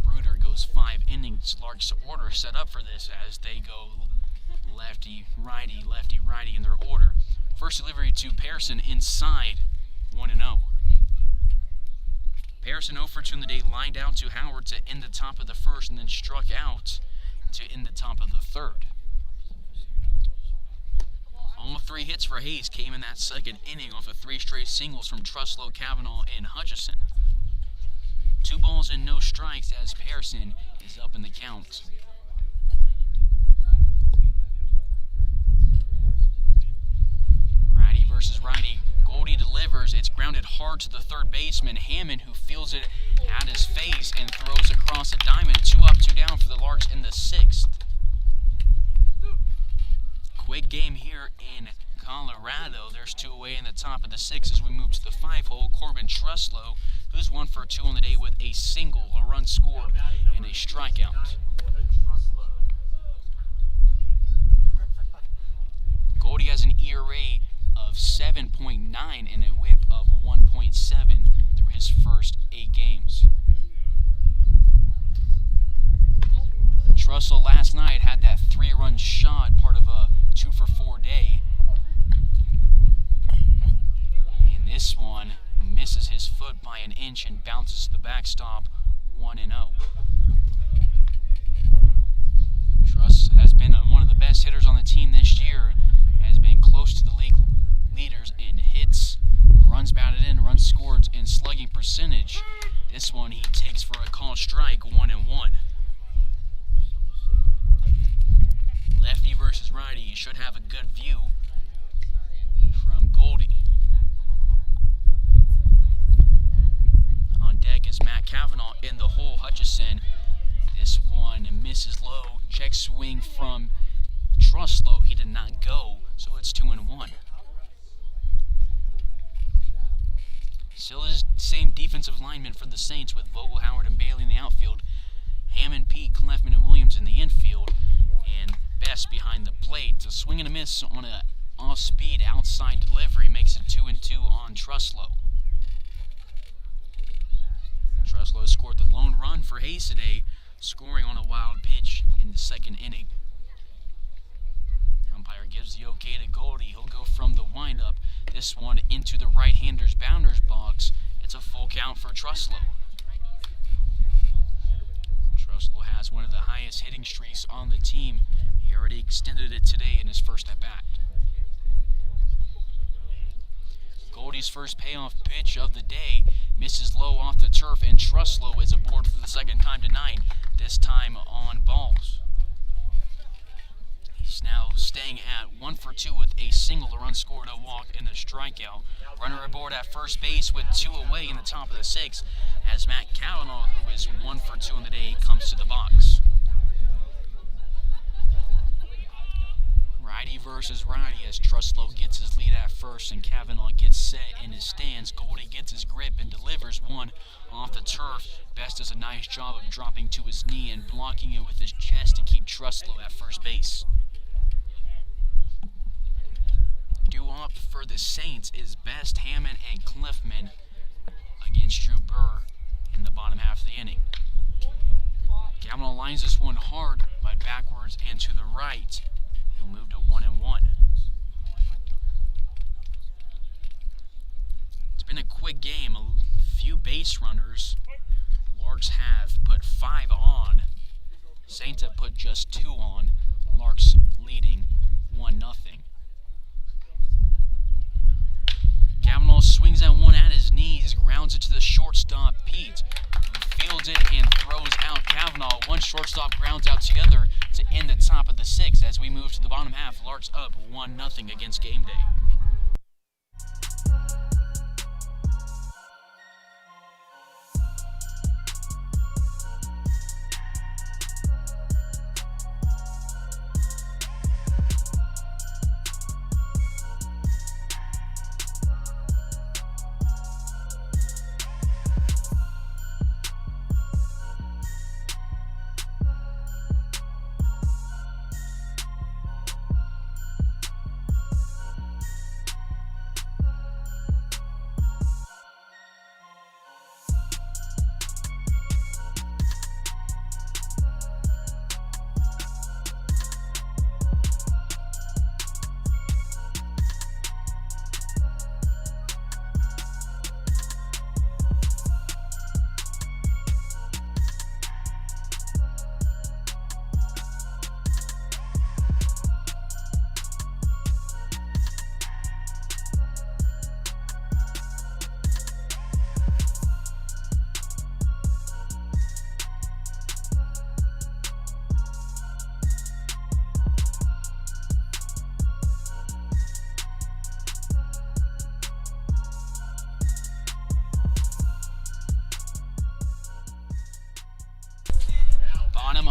Brooder goes 5 innings. Larks' order set up for this as they go lefty, righty in their order. First delivery to Pearson inside, 1-0. Pearson 0 for 2 in the day, lined out to Howard to end the top of the first and then struck out to end the top of the third. All 3 hits for Hayes came in that second inning off of 3 straight singles from Truslow, Cavanaugh, and Hutchison. 2 balls and no strikes as Pearson is up in the count. Righty versus righty. Goldie delivers. It's grounded hard to the third baseman, Hammond, who feels it at his face and throws across a diamond. 2 up, 2 down for the Larks in the 6th. Quick game here in Colorado. There's 2 away in the top of the 6th as we move to the 5-hole. Corbin Truslow, who's 1 for 2 on the day with a single, a run scored, and a strikeout. Goldie has an ERA of 7.9 and a whip of 1.7 through his first 8 games. Truslow last night had that 3-run shot, part of a 2 for 4 day. And this one misses his foot by an inch and bounces to the backstop, 1-0. Truss has been one of the best hitters on the team this year, has been close to the league leaders in hits, runs batted in, runs scored, and slugging percentage. This one he takes for a called strike, 1-1. Lefty versus righty. You should have a good view from Goldie. On deck is Matt Cavanaugh in the hole. Hutchison. This one misses low. Check swing from Truslow. He did not go, so it's 2-1. Still the same defensive lineman for the Saints with Vogel, Howard, and Bailey in the outfield. Hammond, Pete, Clefman, and Williams in the infield. And Best behind the plate. A swing and a miss on an off-speed outside delivery makes it 2-2 on Truslow. Truslow scored the lone run for Hayes today, scoring on a wild pitch in the 2nd inning. Umpire gives the okay to Goldie. He'll go from the windup. This one into the right-hander's bounder's box. It's a full count for Truslow. Truslow has one of the highest hitting streaks on the team. He already extended it today in his first at-bat. Goldie's first payoff pitch of the day misses low off the turf, and Truslow is aboard for the 2nd time tonight, this time on balls. He's now staying at 1 for 2 with a single, a run scored, a walk, and a strikeout. Runner aboard at first base with 2 away in the top of the 6th as Matt Cavanaugh, who is 1 for 2 in the day, comes to the box. Righty versus righty as Truslow gets his lead at first and Cavanaugh gets set in his stance. Goldie gets his grip and delivers one off the turf. Best does a nice job of dropping to his knee and blocking it with his chest to keep Truslow at first base. Due up for the Saints is Best, Hammond, and Cliffman against Drew Burr in the bottom half of the inning. Cavanaugh lines this one hard by backwards and to the right. He'll move to 1-1. It's been a quick game. A few base runners. Larks have put 5 on. Saints have put just 2 on. Larks leading 1-0. Cavanaugh swings that one at his knees, grounds it to the shortstop, Pete, who fields it and throws out Cavanaugh. One shortstop grounds out together to end the top of the 6th as we move to the bottom half. Larks up 1-0 against Gameday.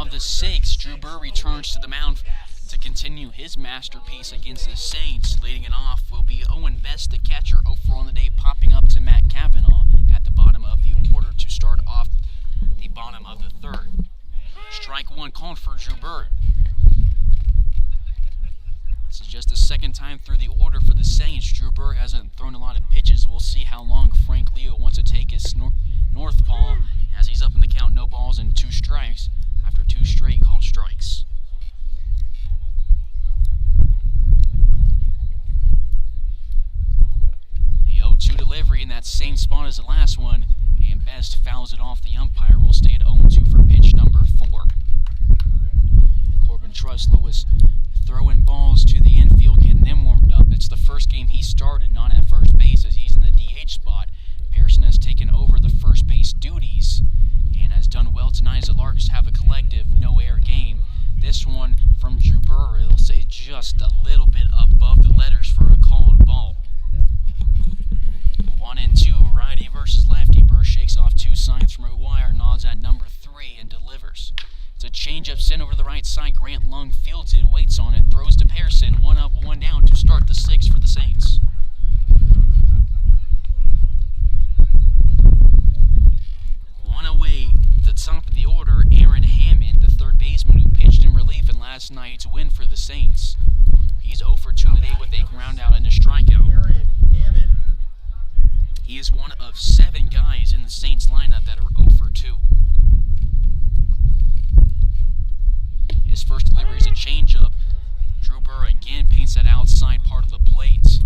of the 6th, Drew Burr returns to the mound to continue his masterpiece against the Saints. Leading it off will be Owen Best, the catcher, 0-for on the day, popping up to Matt Cavanaugh at the bottom of the order to start off the bottom of the 3rd. Strike 1 called for Drew Burr. This is just the 2nd time through the order for the Saints. Drew Burr hasn't thrown a lot of pitches. We'll see how long Frank Leo wants to take his northpaw as he's up in the count, no balls and 2 strikes after 2 straight called strikes. The 0-2 delivery in that same spot as the last one, and Best fouls it off. The umpire will stay at 0-2 for pitch number 4. Corbin Truslow was throwing balls to the infield, getting them warmed up. It's the first game he started not at first base as he's in the DH spot. Pearson has taken over the first base duties and has done well tonight as the Larks have a collective no-air game. This one from Drew Burr, it'll say just a little bit above the letters for a called ball. 1-2, righty versus lefty. Burr shakes off 2 signs from McGuire, nods at number 3 and delivers. It's a changeup sent over the right side. Grant Lung fields it, waits on it, throws to Pearson. 1 up, 1 down to start the 6th for the Saints. One away, the top of the order, Aaron Hammond, the 3rd baseman who pitched in relief in last night's win for the Saints. He's 0-for-2 today with a ground out and a strikeout. He is one of 7 guys in the Saints lineup that are 0-for-2. His first delivery is a changeup. Drew Burr again paints that outside part of the plate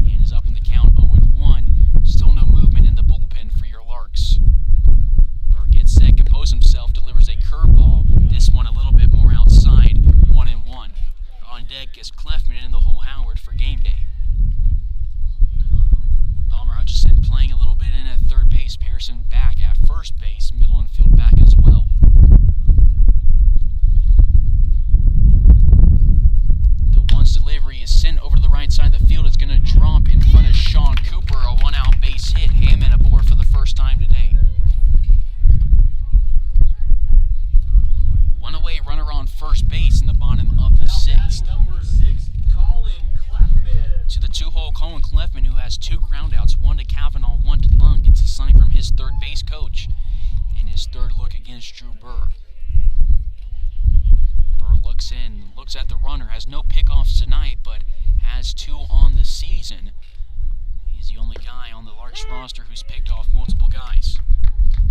and is up in the count 0-1. Still no movement in the bullpen for your Larks. Burr gets set, composes himself, delivers a curveball. This one a little bit more outside, 1-1. On deck is Clefman and the whole Howard for Gameday. Palmer Hutchison playing a little bit in at 3rd base. Pearson back at 1st base. Middle infield back as well. Delivery is sent over to the right side of the field. It's going to drop in front of Sean Cooper. A 1-out base hit. Hammond aboard for the first time today. 1 away, runner on 1st base in the bottom of the 6th. Number 6, Colin Clefman. To the 2-hole, Colin Clefman, who has 2 groundouts, 1 to Cavanaugh, 1 to Lung, gets a sign from his 3rd base coach in his 3rd look against Drew Burr. Burr looks in, looks at the runner, has no pickoffs tonight, but has 2 on the season. He's the only guy on the Larks roster who's picked off multiple guys.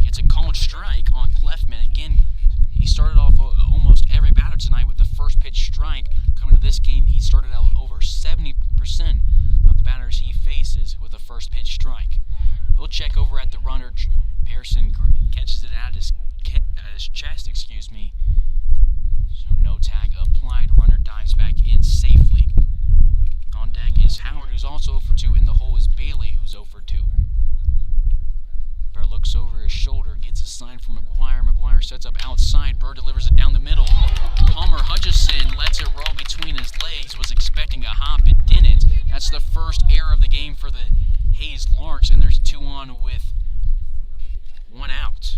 Gets a called strike on Clefman. Again, he started off almost every batter tonight with the first pitch strike. Coming to this game, he started out over 70% of the batters he faces with a first pitch strike. He'll check over at the runner. Pearson catches it out his chest, So no tag applied. Runner dives back in safely. On deck is Howard, who's also 0-for-2. In the hole is Bailey, who's 0-for-2. Burr looks over his shoulder, gets a sign from McGuire. McGuire sets up outside. Burr delivers it down the middle. Palmer Hutchison lets it roll between his legs. Was expecting a hop, it didn't. That's the first error of the game for the Hayes Larks, and there's 2 on with 1 out.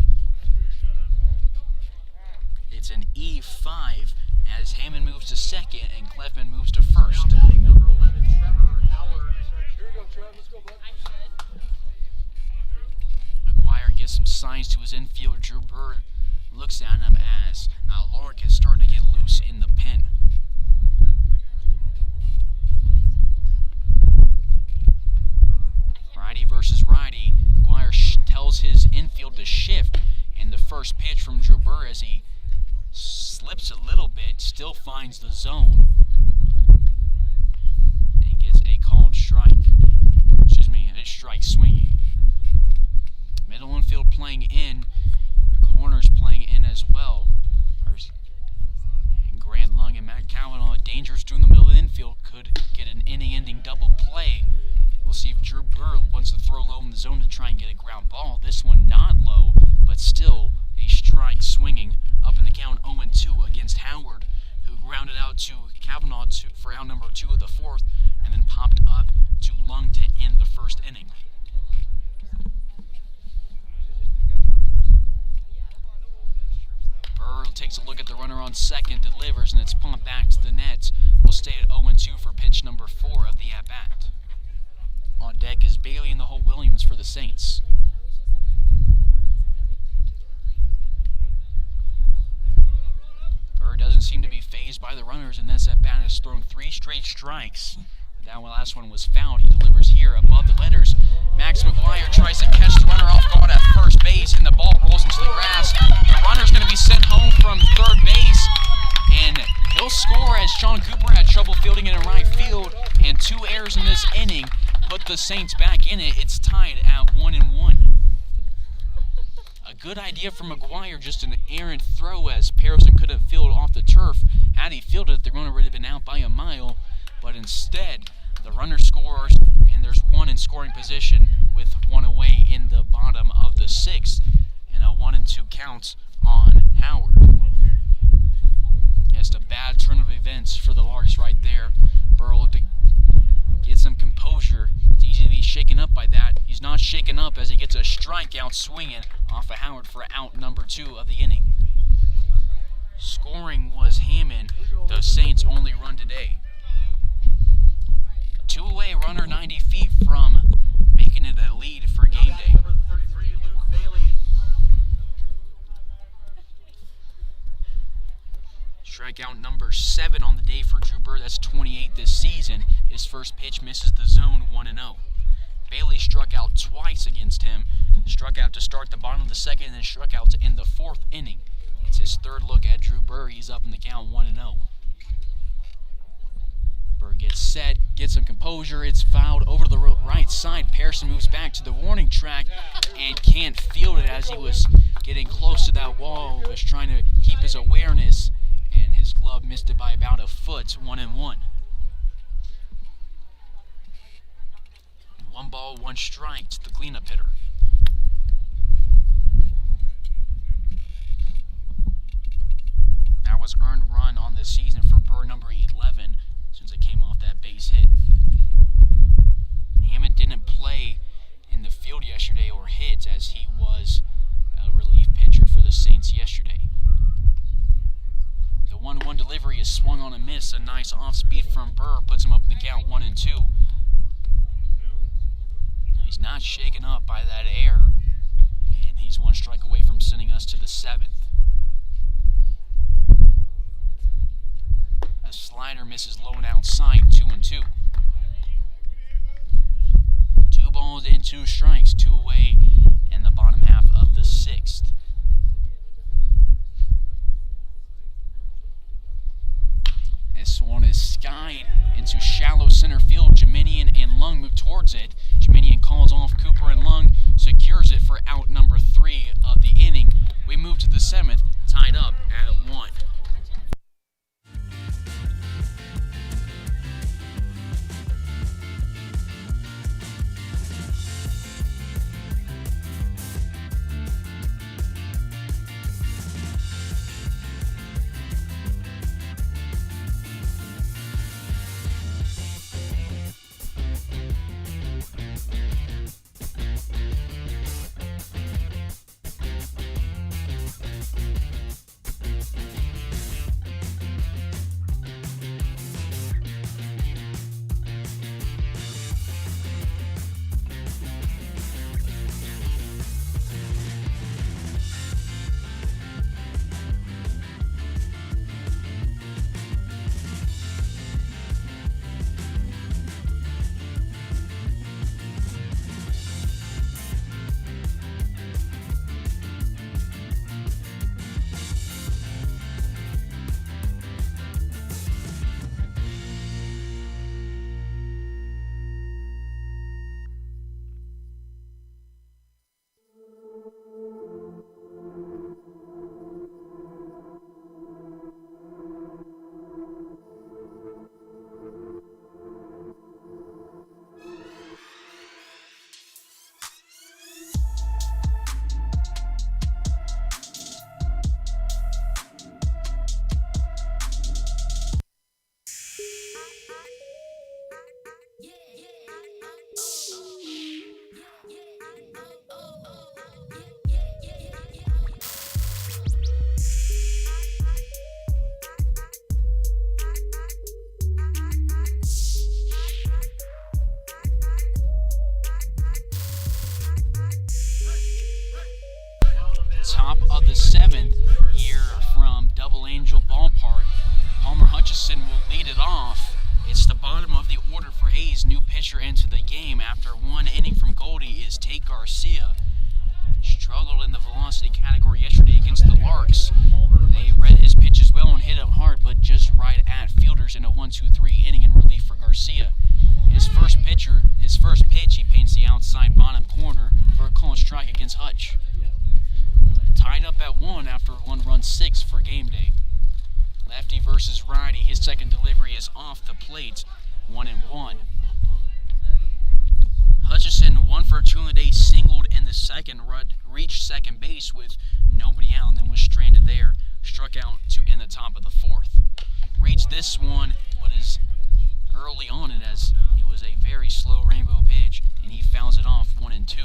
It's an E5 as Hammond moves to 2nd and Clefman moves to 1st. Number 11, Trevor Howard. Here you go, Trev. Let's go, bud. McGuire gives some signs to his infielder. Drew Burr looks at him as Lark is starting to get loose in the pen. Righty versus righty. McGuire tells his infield to shift, and the first pitch from Drew Burr as he slips a little bit, still finds the zone, and gets a called strike. A strike swinging. Middle infield playing in, corners playing in as well. And Grant Lung and Matt Cavanaugh, dangerous through the middle of the infield, could get an inning-ending double play. We'll see if Drew Burr wants to throw low in the zone to try and get a ground ball. This one not low, but still a strike swinging up in the count 0-2 against Howard, who grounded out to Cavanaugh for out number 2 of the 4th, and then popped up to Lung to end the 1st inning. Burr takes a look at the runner on second, delivers, and it's pumped back to the net. We'll stay at 0-2 for pitch number 4 of the at-bat. On deck is Bailey in the hole Williams for the Saints. Burr doesn't seem to be phased by the runners, and this at-bat has thrown 3 straight strikes. That last one was fouled. He delivers here above the letters. Max McGuire tries to catch the runner off guard at first base, and the ball rolls into the grass. The runner's going to be sent home from third base, and he'll score as Sean Cooper had trouble fielding it in right field, and 2 errors in this inning put the Saints back in it. It's tied at 1-1. A good idea from McGuire, just an errant throw as Harrison couldn't field off the turf. Had he fielded it, the runner would have been out by a mile, but instead, the runner scores, and there's 1 in scoring position with 1 away in the bottom of the 6th, and a 1-2 count on Howard. Just a bad turn of events for the Larks right there. Burrow to get some composure. It's easy to be shaken up by that. He's not shaken up as he gets a strikeout swinging off of Howard for out number 2 of the inning. Scoring was Hammond, the Saints' only run today. 2 away, runner 90 feet from making it a lead for Gameday. Number 33, Luke Bailey. Strikeout number 7 on the day for Drew Burr. That's 28 this season. His first pitch misses the zone, 1-0. Bailey struck out twice against him. Struck out to start the bottom of the 2nd, and then struck out to end the 4th inning. It's his 3rd look at Drew Burr. He's up in the count, 1-0. Burr gets set, gets some composure. It's fouled over to the right side. Pearson moves back to the warning track and can't field it as he was getting close to that wall. Was trying to keep his awareness, and his glove missed it by about a foot. 1-1. 1 ball, 1 strike to the cleanup hitter. That was earned run on the season for Burr, number 11, since it came off that base hit. Hammond didn't play in the field yesterday or hit, as he was a relief pitcher for the Saints yesterday. The 1-1 delivery is swung on a miss. A nice off-speed from Burr puts him up in the count, 1-2. He's not shaken up by that error, and he's 1 strike away from sending us to the 7th. A slider misses low and outside, 2-2. 2 balls and 2 strikes, 2 away in the bottom half of the 6th. This one is skied into shallow center field. Jeminian and Lung move towards it. Jeminian calls off Cooper, and Lung secures it for out number 3 of the inning. We move to the 7th, tied up at 1. 7th here from Double Angel Ballpark. Palmer Hutchison will lead it off. It's the bottom of the order for Hayes. New pitcher into the game after one inning from Goldie is Tate Garcia. Struggled in the velocity category yesterday against the Larks. They read his pitches well and hit him hard, but just right at fielders in a 1-2-3 inning in relief for Garcia. His first pitch, he paints the outside bottom corner for a called strike against Hutch. Tied up at 1 after 1 run 6 for Gameday. Lefty versus righty. His second delivery is off the plate. 1-1. Hutchison 1 for 2 in the day, singled in the second, reached second base with nobody out, and then was stranded there. Struck out to in the top of the 4th. Reached this one, but is early on it as it was a very slow rainbow pitch, and he fouls it off 1-2.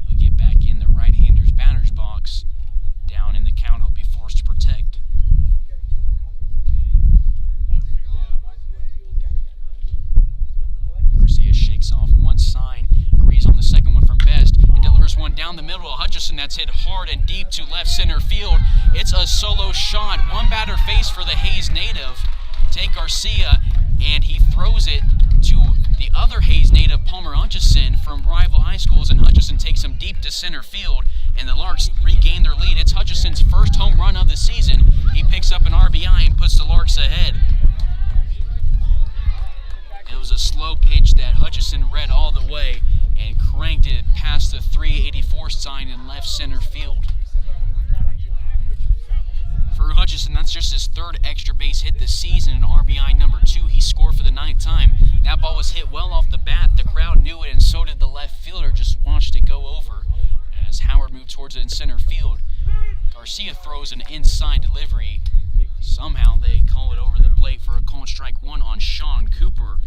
He'll get back in the right-hander's batter's box. Down in the count, he'll be forced to protect. Garcia shakes off one sign, agrees on the second one from Best, and delivers one down the middle. Hutchison that's hit hard and deep to left center field. It's a solo shot, one batter face for the Hayes native, Tate Garcia, and he throws it to the other Hayes native, Palmer Hutchison, from rival high schools, and Hutchison takes him deep to center field, and the Larks regain their lead. It's Hutchison's first home run of the season. He picks up an RBI and puts the Larks ahead. It was a slow pitch that Hutchison read all the way and cranked it past the 384 sign in left center field. For Hutchison, that's just his third extra base hit this season, and RBI number 2. He scored for the 9th time. That ball was hit well off the bat. The crowd knew it, and so did the left fielder. Just watched it go over. As Howard moved towards it in center field, Garcia throws an inside delivery. Somehow they call it over the plate for a called strike 1 on Sean Cooper.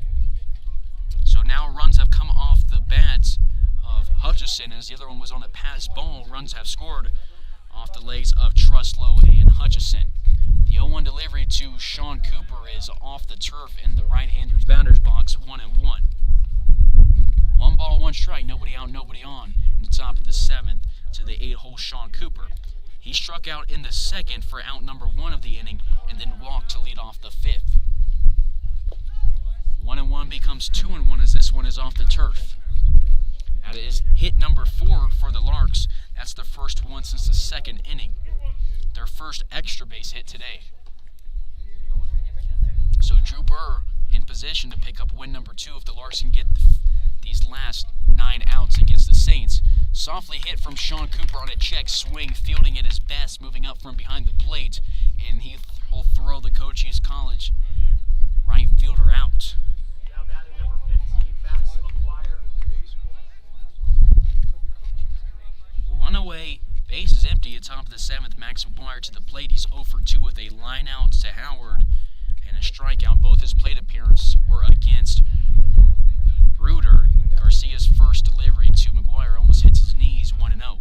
So now runs have come off the bats of Hutchison, as the other one was on a pass ball. Runs have scored off the legs of Truslow and Hutchison. The 0-1 delivery to Sean Cooper is off the turf in the right-hander's batter's box, 1-1. 1 ball, 1 strike, nobody out, nobody on in the top of the 7th to the 8-hole Sean Cooper. He struck out in the second for out number 1 of the inning and then walked to lead off the 5th. 1-1 becomes 2-1 as this one is off the turf. That is hit number 4 for the Larks. That's the first one since the second inning. Their first extra base hit today. So Drew Burr in position to pick up win number 2 if the Larks can get these last 9 outs against the Saints. Softly hit from Sean Cooper on a check swing, fielding at his best, moving up from behind the plate, and he'll throw the Cochise College right fielder out. Now batting number 15, Max McGuire. One away, base is empty at top of the 7th. Max McGuire to the plate. He's 0 for 2 with a line out to Howard and a strikeout. Both his plate appearances were against Bruder. Garcia's first delivery to McGuire almost hits his knees, 1-0.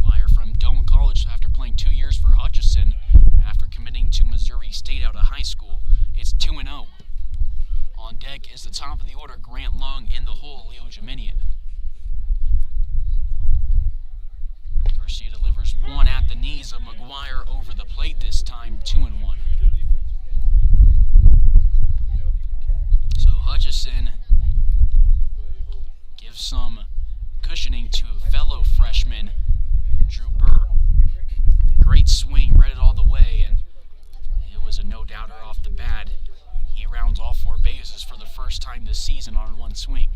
McGuire from Doane College after playing 2 years for Hutchison after committing to Missouri State out of high school. It's 2-0. On deck is the top of the order, Grant Long in the hole, Leo Jeminian. Garcia delivers one at the knees of McGuire over the plate this time, 2-1. So Hutchison gives some cushioning to fellow freshman Drew Burr. Great swing, read it all the way, and it was a no-doubter off the bat. He rounds all 4 bases for the first time this season on 1 swing.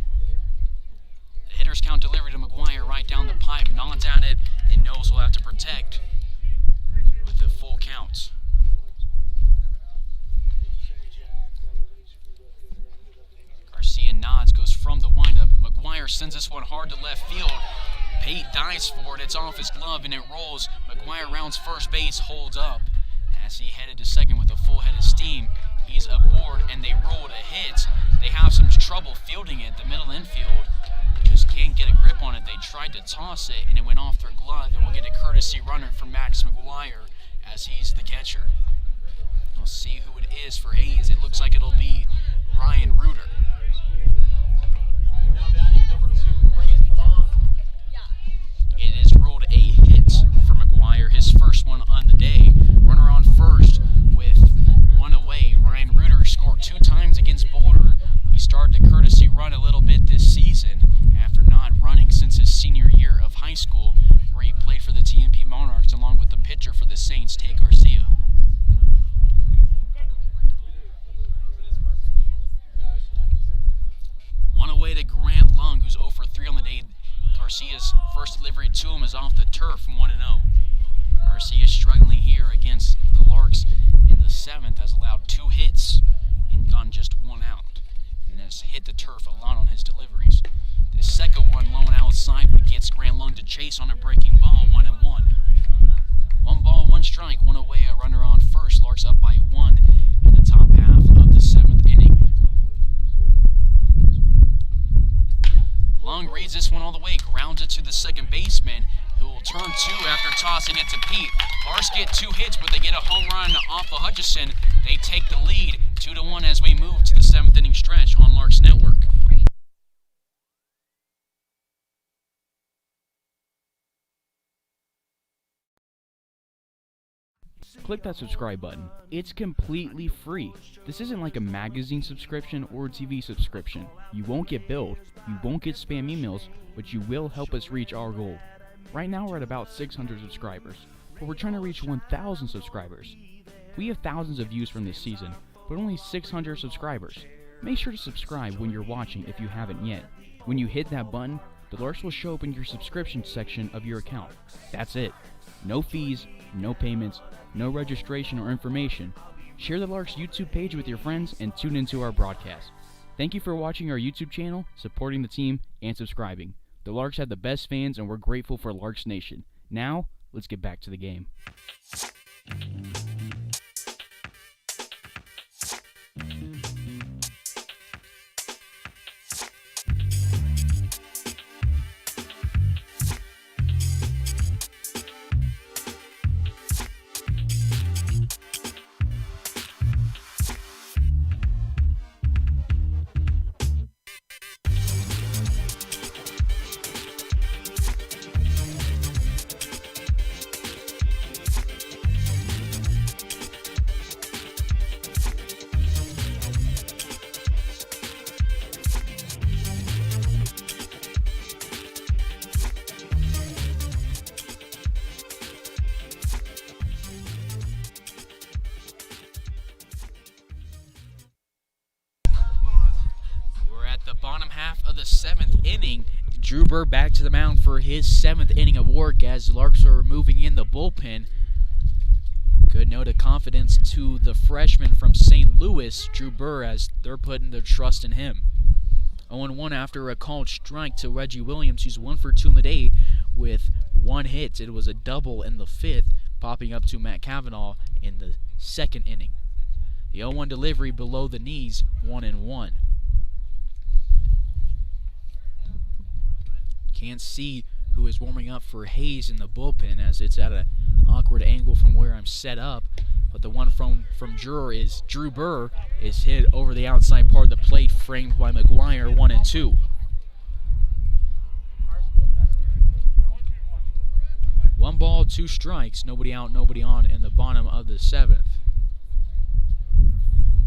The hitter's count delivery to McGuire right down the pipe, nods at it, and knows he'll have to protect with the full count. Garcia nods, goes from the windup. McGuire sends this one hard to left field. Pate dives for it, it's off his glove, and it rolls. McGuire rounds first base, holds up. As he headed to second with a full head of steam, he's aboard, and they roll to hit. They have some trouble fielding it. The middle infield just can't get a grip on it. They tried to toss it, and it went off their glove, and we'll get a courtesy runner from Max McGuire as he's the catcher. We'll see who it is for Hayes. It looks like it'll be Ryan Reuter. to Grant Lung, who's 0 for 3 on the day. Garcia's first delivery to him is off the turf from 1-0. Garcia struggling here against the Larks in the 7th, has allowed 2 hits and gotten just 1 out, and has hit the turf a lot on his deliveries. The second one low and outside, but gets Grant Lung to chase on a breaking ball, 1-1. 1 ball, 1 strike, 1 away, a runner on first. Larks up by 1 in the top half of the 7th inning. Lung reads this one all the way, grounds it to the second baseman, who will turn 2 after tossing it to Pete. Larks get 2 hits, but they get a home run off of Hutchison. They take the lead 2-1 as we move to the 7th inning stretch on Larks Network. Click that subscribe button. It's completely free. This isn't like a magazine subscription or a TV subscription. You won't get billed, you won't get spam emails, but you will help us reach our goal. Right now we're at about 600 subscribers, but we're trying to reach 1,000 subscribers. We have thousands of views from this season, but only 600 subscribers. Make sure to subscribe when you're watching if you haven't yet. When you hit that button, the Larks will show up in your subscription section of your account. That's it. No fees, no payments, no registration or information. Share the Larks YouTube page with your friends and tune into our broadcast. Thank you for watching our YouTube channel, supporting the team, and subscribing. The Larks have the best fans and we're grateful for Larks Nation. Now, let's get back to the game. The bottom half of the 7th inning. Drew Burr back to the mound for his 7th inning of work as the Larks are moving in the bullpen. Good note of confidence to the freshman from St. Louis, Drew Burr, as they're putting their trust in him. 0-1 after a called strike to Reggie Williams, who's 1 for 2 in the day with 1 hit. It was a double in the 5th, popping up to Matt Cavanaugh in the 2nd inning. The 0-1 delivery below the knees, 1-1. Can't see who is warming up for Hayes in the bullpen as it's at an awkward angle from where I'm set up. But the one from Drew Burr is hit over the outside part of the plate, framed by McGuire, 1-2. 1 ball, 2 strikes, nobody out, nobody on in the bottom of the 7th.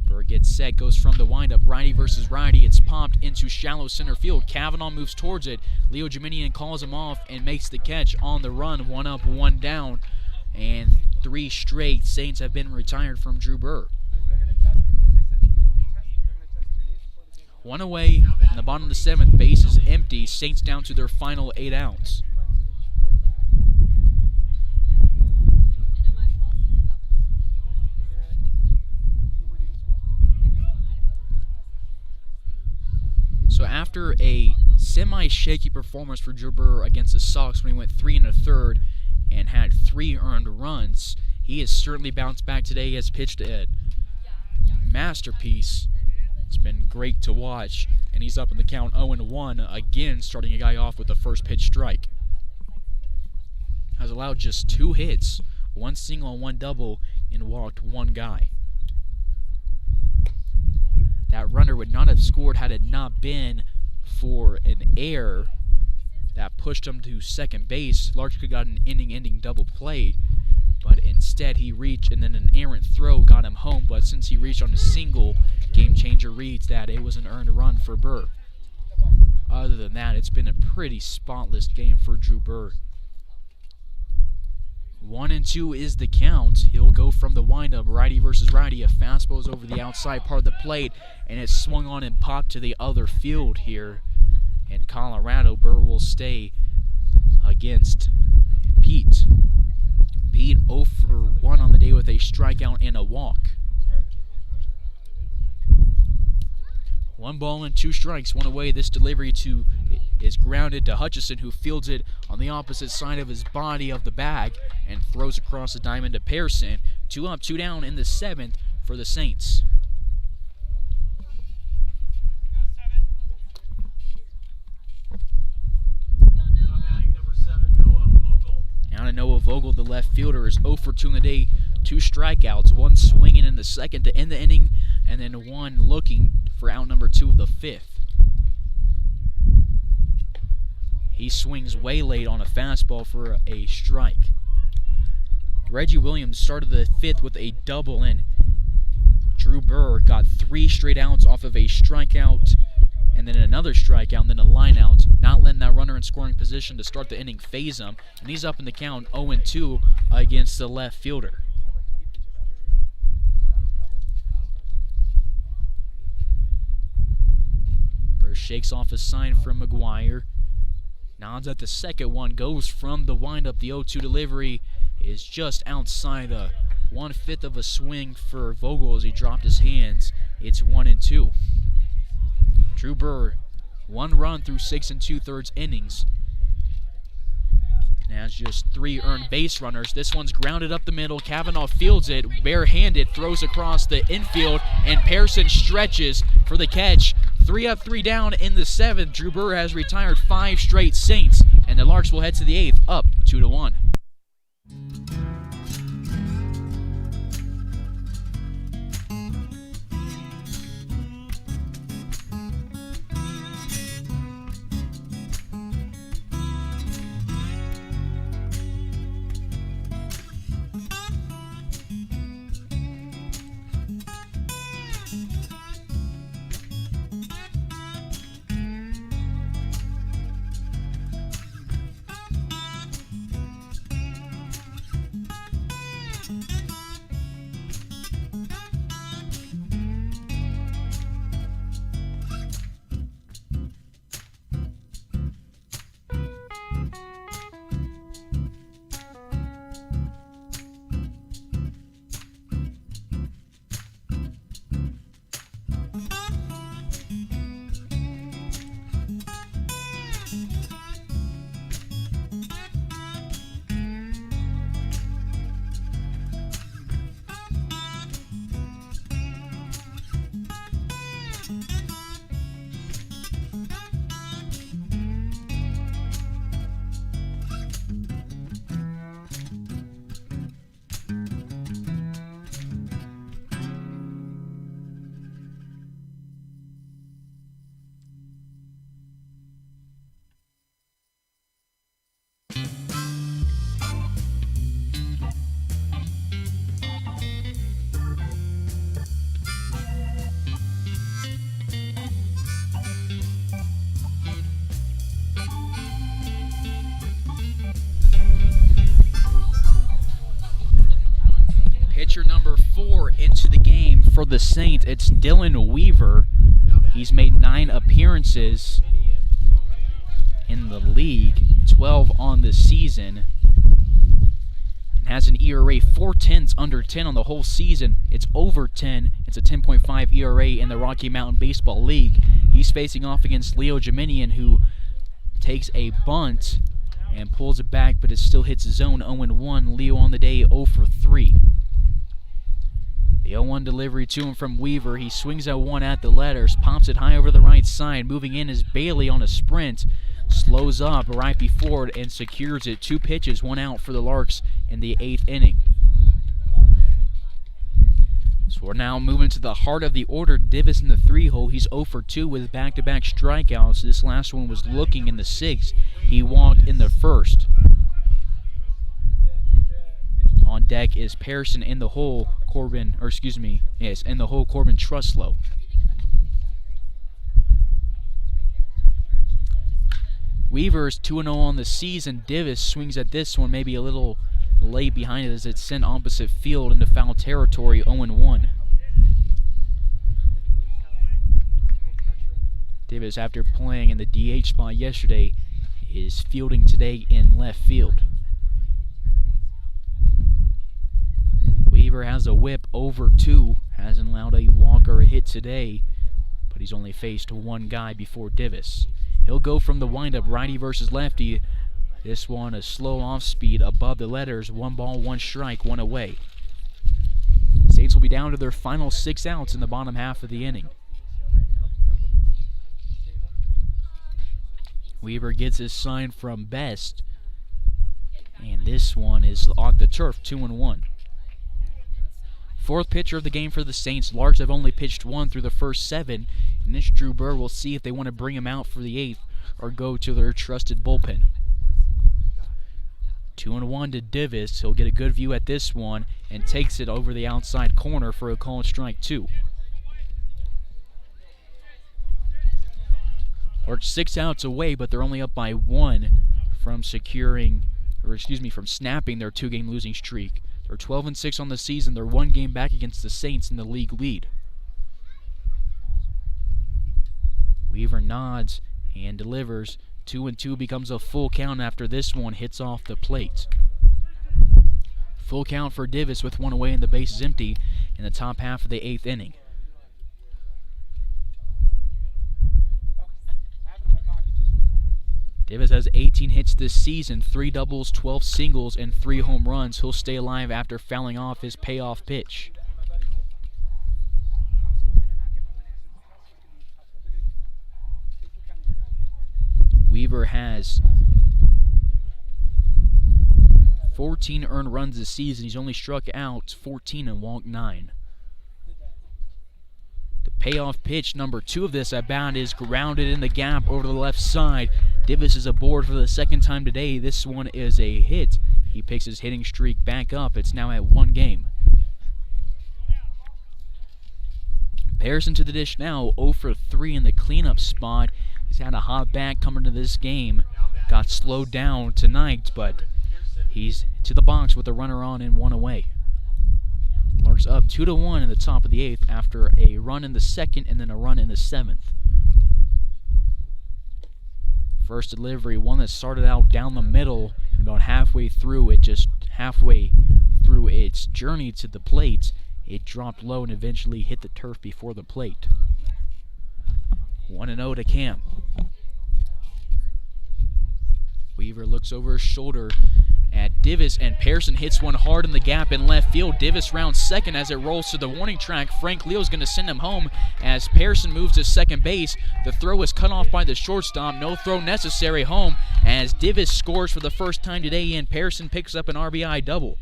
Burr gets set, goes from the windup, righty versus righty. It's popped into shallow center field. Cavanaugh moves towards it. Leo Jiminian calls him off and makes the catch on the run. 1 up, 1 down, and 3 straight Saints have been retired from Drew Burr. 1 away in the bottom of the 7th. Base is empty. Saints down to their final 8 outs. So after a semi-shaky performance for Drew Burr against the Sox when he went 3 1/3 and had 3 earned runs, he has certainly bounced back today. He has pitched a masterpiece. It's been great to watch, and he's up in the count 0-1, again starting a guy off with the first pitch strike. Has allowed just 2 hits, 1 single and 1 double, and walked 1 guy. That runner would not have scored had it not been for an error that pushed him to second base. Larks could have got an inning-ending double play, but instead he reached, and then an errant throw got him home. But since he reached on a single, Game Changer reads that it was an earned run for Burr. Other than that, it's been a pretty spotless game for Drew Burr. 1-2 is the count. He'll go from the windup, righty versus righty. A fastball is over the outside part of the plate, and it's swung on and popped to the other field here. in Colorado. Burr will stay against Pete. Pete 0 for 1 on the day with a strikeout and a walk. 1 ball and 2 strikes, 1 away. This delivery is grounded to Hutchison, who fields it on the opposite side of his body of the bag and throws across the diamond to Pearson. 2 up, 2 down in the 7th for the Saints. Now to Noah Vogel, the left fielder, is 0 for 2 in the day, 2 strikeouts, 1 swinging in the 2nd to end the inning, and then 1 looking for out number 2 of the 5th. He swings way late on a fastball for a strike. Reggie Williams started the 5th with a double, and Drew Burr got 3 straight outs off of a strikeout, and then another strikeout, and then a line out, not letting that runner in scoring position to start the inning phase him, and he's up in the count 0-2 against the left fielder. Burr shakes off a sign from McGuire, nods at the second one, goes from the windup. The 0-2 delivery is just outside a 1/5 of a swing for Vogel as he dropped his hands. It's 1-2. Drew Burr, 1 run through 6 2/3 innings, and has just 3 earned base runners. This one's grounded up the middle. Kavanaugh fields it barehanded, throws across the infield, and Pearson stretches for the catch. 3 up, 3 down in the 7th. Drew Burr has retired 5 straight Saints, and the Larks will head to the 8th, up 2-1. Pitcher number 4 into the game for the Saints. It's Dylan Weaver. He's made 9 appearances in the league, 12 on the season, and has an ERA 4.10 under 10 on the whole season. It's over 10. It's a 10.5 ERA in the Rocky Mountain Baseball League. He's facing off against Leo Jeminian, who takes a bunt and pulls it back, but it still hits zone. 0-1. Leo on the day 0 for 3. The 0-1 delivery to him from Weaver. He swings at 1 at the letters, pops it high over the right side. Moving in is Bailey on a sprint. Slows up right before it and secures it. 2 pitches, 1 out for the Larks in the 8th inning. So we're now moving to the heart of the order. Divis in the 3-hole. He's 0 for 2 with back-to-back strikeouts. This last one was looking in the 6th. He walked in the 1st. On deck is Pearson. In the hole, Corbin Truslow. Weaver's 2-0 on the season. Divis swings at this one, maybe a little late behind it as it's sent opposite field into foul territory, 0-1. Davis, after playing in the DH spot yesterday, is fielding today in left field. Weaver has a whip over 2, hasn't allowed a walk or a hit today, but he's only faced one guy before Davis. He'll go from the windup, righty versus lefty. This one a slow off speed above the letters, 1 ball, 1 strike, 1 away. Saints will be down to their final 6 outs in the bottom half of the inning. Weaver gets his sign from Best, and this one is on the turf, 2-1. Fourth pitcher of the game for the Saints. Larks have only pitched 1 through the first 7, and this Drew Burr will see if they want to bring him out for the 8th or go to their trusted bullpen. 2-1 to Davis. He'll get a good view at this one and takes it over the outside corner for a called strike 2. Larks 6 outs away, but they're only up by 1 from snapping their 2-game losing streak. They're 12-6 on the season. They're 1 game back against the Saints in the league lead. Weaver nods and delivers. 2-2 becomes a full count after this one hits off the plate. Full count for Davis with 1 away and the base is empty in the top half of the 8th inning. Davis has 18 hits this season, 3 doubles, 12 singles, and 3 home runs. He'll stay alive after fouling off his payoff pitch. Weaver has 14 earned runs this season. He's only struck out 14 and walked 9. The payoff pitch, number 2 of this at bat, is grounded in the gap over the left side. Davis is aboard for the 2nd time today. This one is a hit. He picks his hitting streak back up. It's now at 1 game. Pearson to the dish now, 0 for 3 in the cleanup spot. He's had a hot bat coming to this game. Got slowed down tonight, but he's to the box with a runner on and 1 away. Larks up 2-1 in the top of the 8th after a run in the 2nd and then a run in the 7th. First delivery, one that started out down the middle, and about halfway through its journey to the plate, it dropped low and eventually hit the turf before the plate. 1-0 to Cam. Weaver looks over his shoulder at Davis, and Pearson hits one hard in the gap in left field. Davis rounds second as it rolls to the warning track. Frank Leo's going to send him home as Pearson moves to second base. The throw is cut off by the shortstop. No throw necessary home as Davis scores for the first time today, and Pearson picks up an RBI double.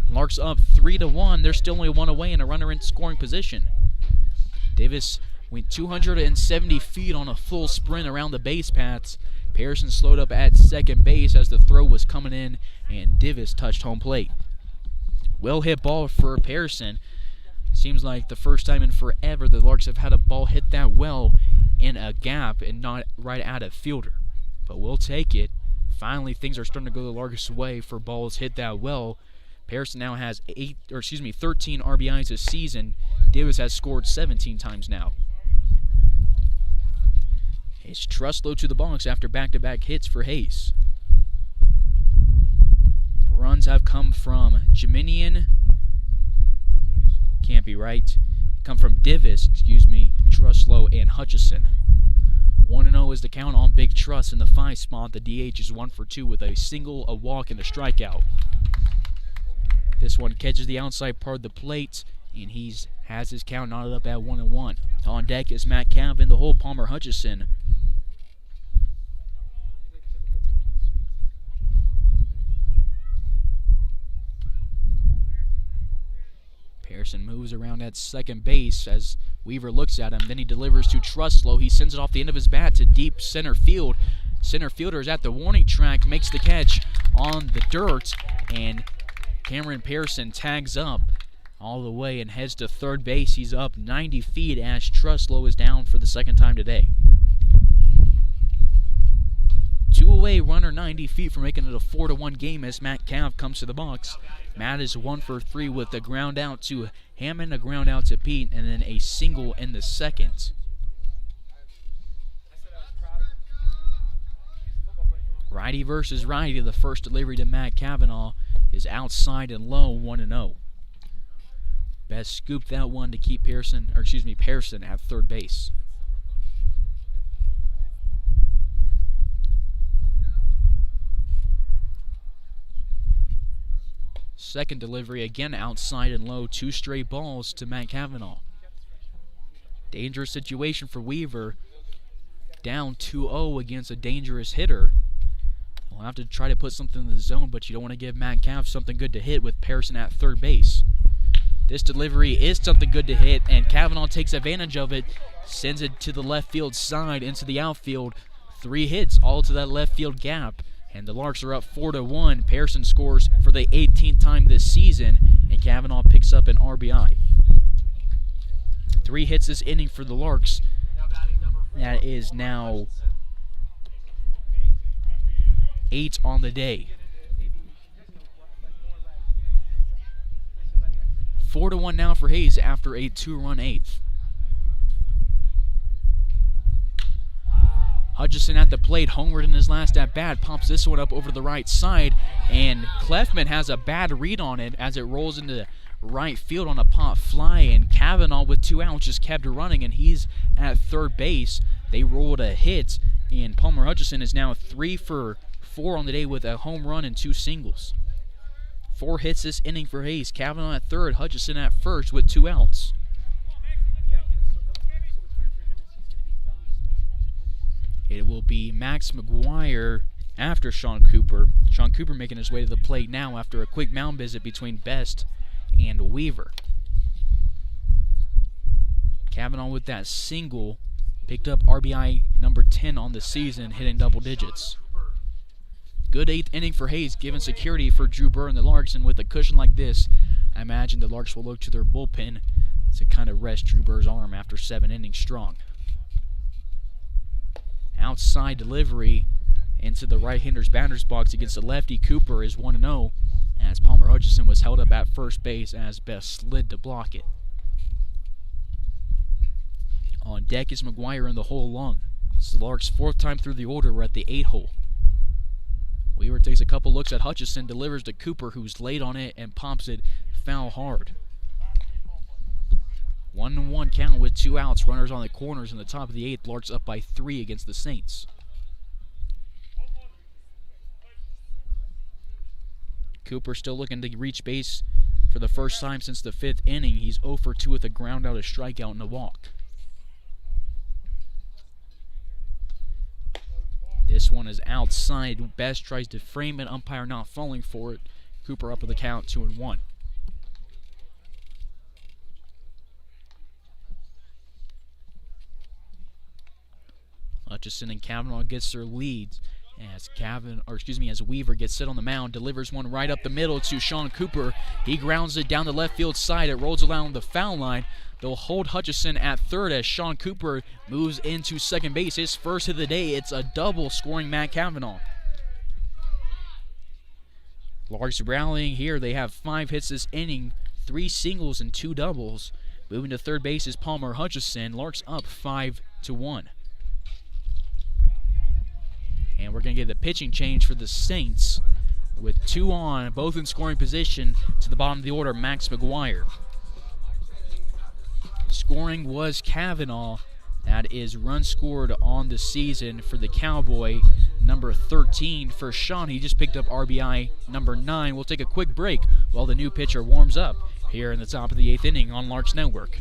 Larks up 3-1. They're still only 1 away and a runner in scoring position. Davis went 270 feet on a full sprint around the base paths. Pearson slowed up at second base as the throw was coming in, and Davis touched home plate. Well hit ball for Pearson. Seems like the first time in forever the Larks have had a ball hit that well in a gap and not right at a fielder. But we'll take it. Finally, things are starting to go the Larks' way for balls hit that well. Pearson now has 13 RBIs this season. Davis has scored 17 times now. It's Truslow to the box after back-to-back hits for Hayes. Runs have come from Jiminian. Can't be right. Come from Davis, Truslow, and Hutchison. 1-0 is the count on Big Truss in the 5 spot. The DH is 1 for 2 with a single, a walk, and a strikeout. This one catches the outside part of the plate, and he has his count knotted up at 1-1. On deck is Matt Cav in the hole, Palmer Hutchison. Pearson moves around at second base as Weaver looks at him. Then he delivers to Truslow. He sends it off the end of his bat to deep center field. Center fielder is at the warning track, makes the catch on the dirt, and Cameron Pearson tags up all the way and heads to third base. He's up 90 feet as Truslow is down for the 2nd time today. 2 away, runner 90 feet for making it a 4-1 game as Matt Cav comes to the box. Matt is 1 for 3 with a ground out to Hammond, a ground out to Pete, and then a single in the 2nd. Righty versus righty. The first delivery to Matt Cavanaugh is outside and low, 1-0. Best scooped that one to keep Pearson at third base. Second delivery, again outside and low, 2 straight balls to Matt Cavanaugh. Dangerous situation for Weaver. Down 2-0 against a dangerous hitter. We'll have to try to put something in the zone, but you don't want to give Matt Cav something good to hit with Pearson at third base. This delivery is something good to hit, and Cavanaugh takes advantage of it, sends it to the left field side into the outfield. 3 hits all to that left field gap, and the Larks are up 4-1. Pearson scores for the 18th time this season, and Cavanaugh picks up an RBI. 3 hits this inning for the Larks. That is now 8 on the day. 4-1 now for Hayes after a 2-run 8th. Hutchison at the plate, homered in his last at-bat, pops this one up over the right side, and Clefman has a bad read on it as it rolls into right field on a pop fly, and Cavanaugh with 2 outs just kept running, and he's at third base. They rolled a hit, and Palmer Hutchison is now 3 for 4 on the day with a home run and 2 singles. 4 hits this inning for Hayes. Cavanaugh at third, Hutchison at first with 2 outs. It will be Max McGuire after Sean Cooper. Sean Cooper making his way to the plate now after a quick mound visit between Best and Weaver. Cavanaugh with that single picked up RBI number 10 on the season, hitting double digits. Good 8th inning for Hayes, giving security for Drew Burr and the Larks, and with a cushion like this, I imagine the Larks will look to their bullpen to kind of rest Drew Burr's arm after 7 innings strong. Outside delivery into the right-hander's batter's box against the lefty. Cooper is 1-0 as Palmer Hutchison was held up at first base as Best slid to block it. On deck is McGuire in the hole long. This is the Larks' 4th time through the order. We're at the 8 hole. Weaver takes a couple looks at Hutchison, delivers to Cooper, who's late on it and pops it foul hard. 1-1 count with 2 outs. Runners on the corners in the top of the 8th. Larks up by 3 against the Saints. Cooper still looking to reach base for the first time since the 5th inning. He's 0 for 2 with a ground out, a strikeout, and a walk. This one is outside. Best tries to frame it. Umpire not falling for it. Cooper up with the count, 2-1. Hutchison and Cavanaugh gets their leads as Weaver gets set on the mound, delivers one right up the middle to Sean Cooper. He grounds it down the left field side. It rolls along the foul line. They'll hold Hutchison at third as Sean Cooper moves into second base. His first hit of the day. It's a double scoring Matt Cavanaugh. Larks rallying here. They have 5 hits this inning, 3 singles and 2 doubles. Moving to third base is Palmer Hutchison. Larks up 5-1. And we're going to get the pitching change for the Saints with 2 on, both in scoring position to the bottom of the order, Max McGuire. Scoring was Cavanaugh. That is run scored on the season for the Cowboy. Number 13 for Sean. He just picked up RBI number 9. We'll take a quick break while the new pitcher warms up here in the top of the 8th inning on Larks Network.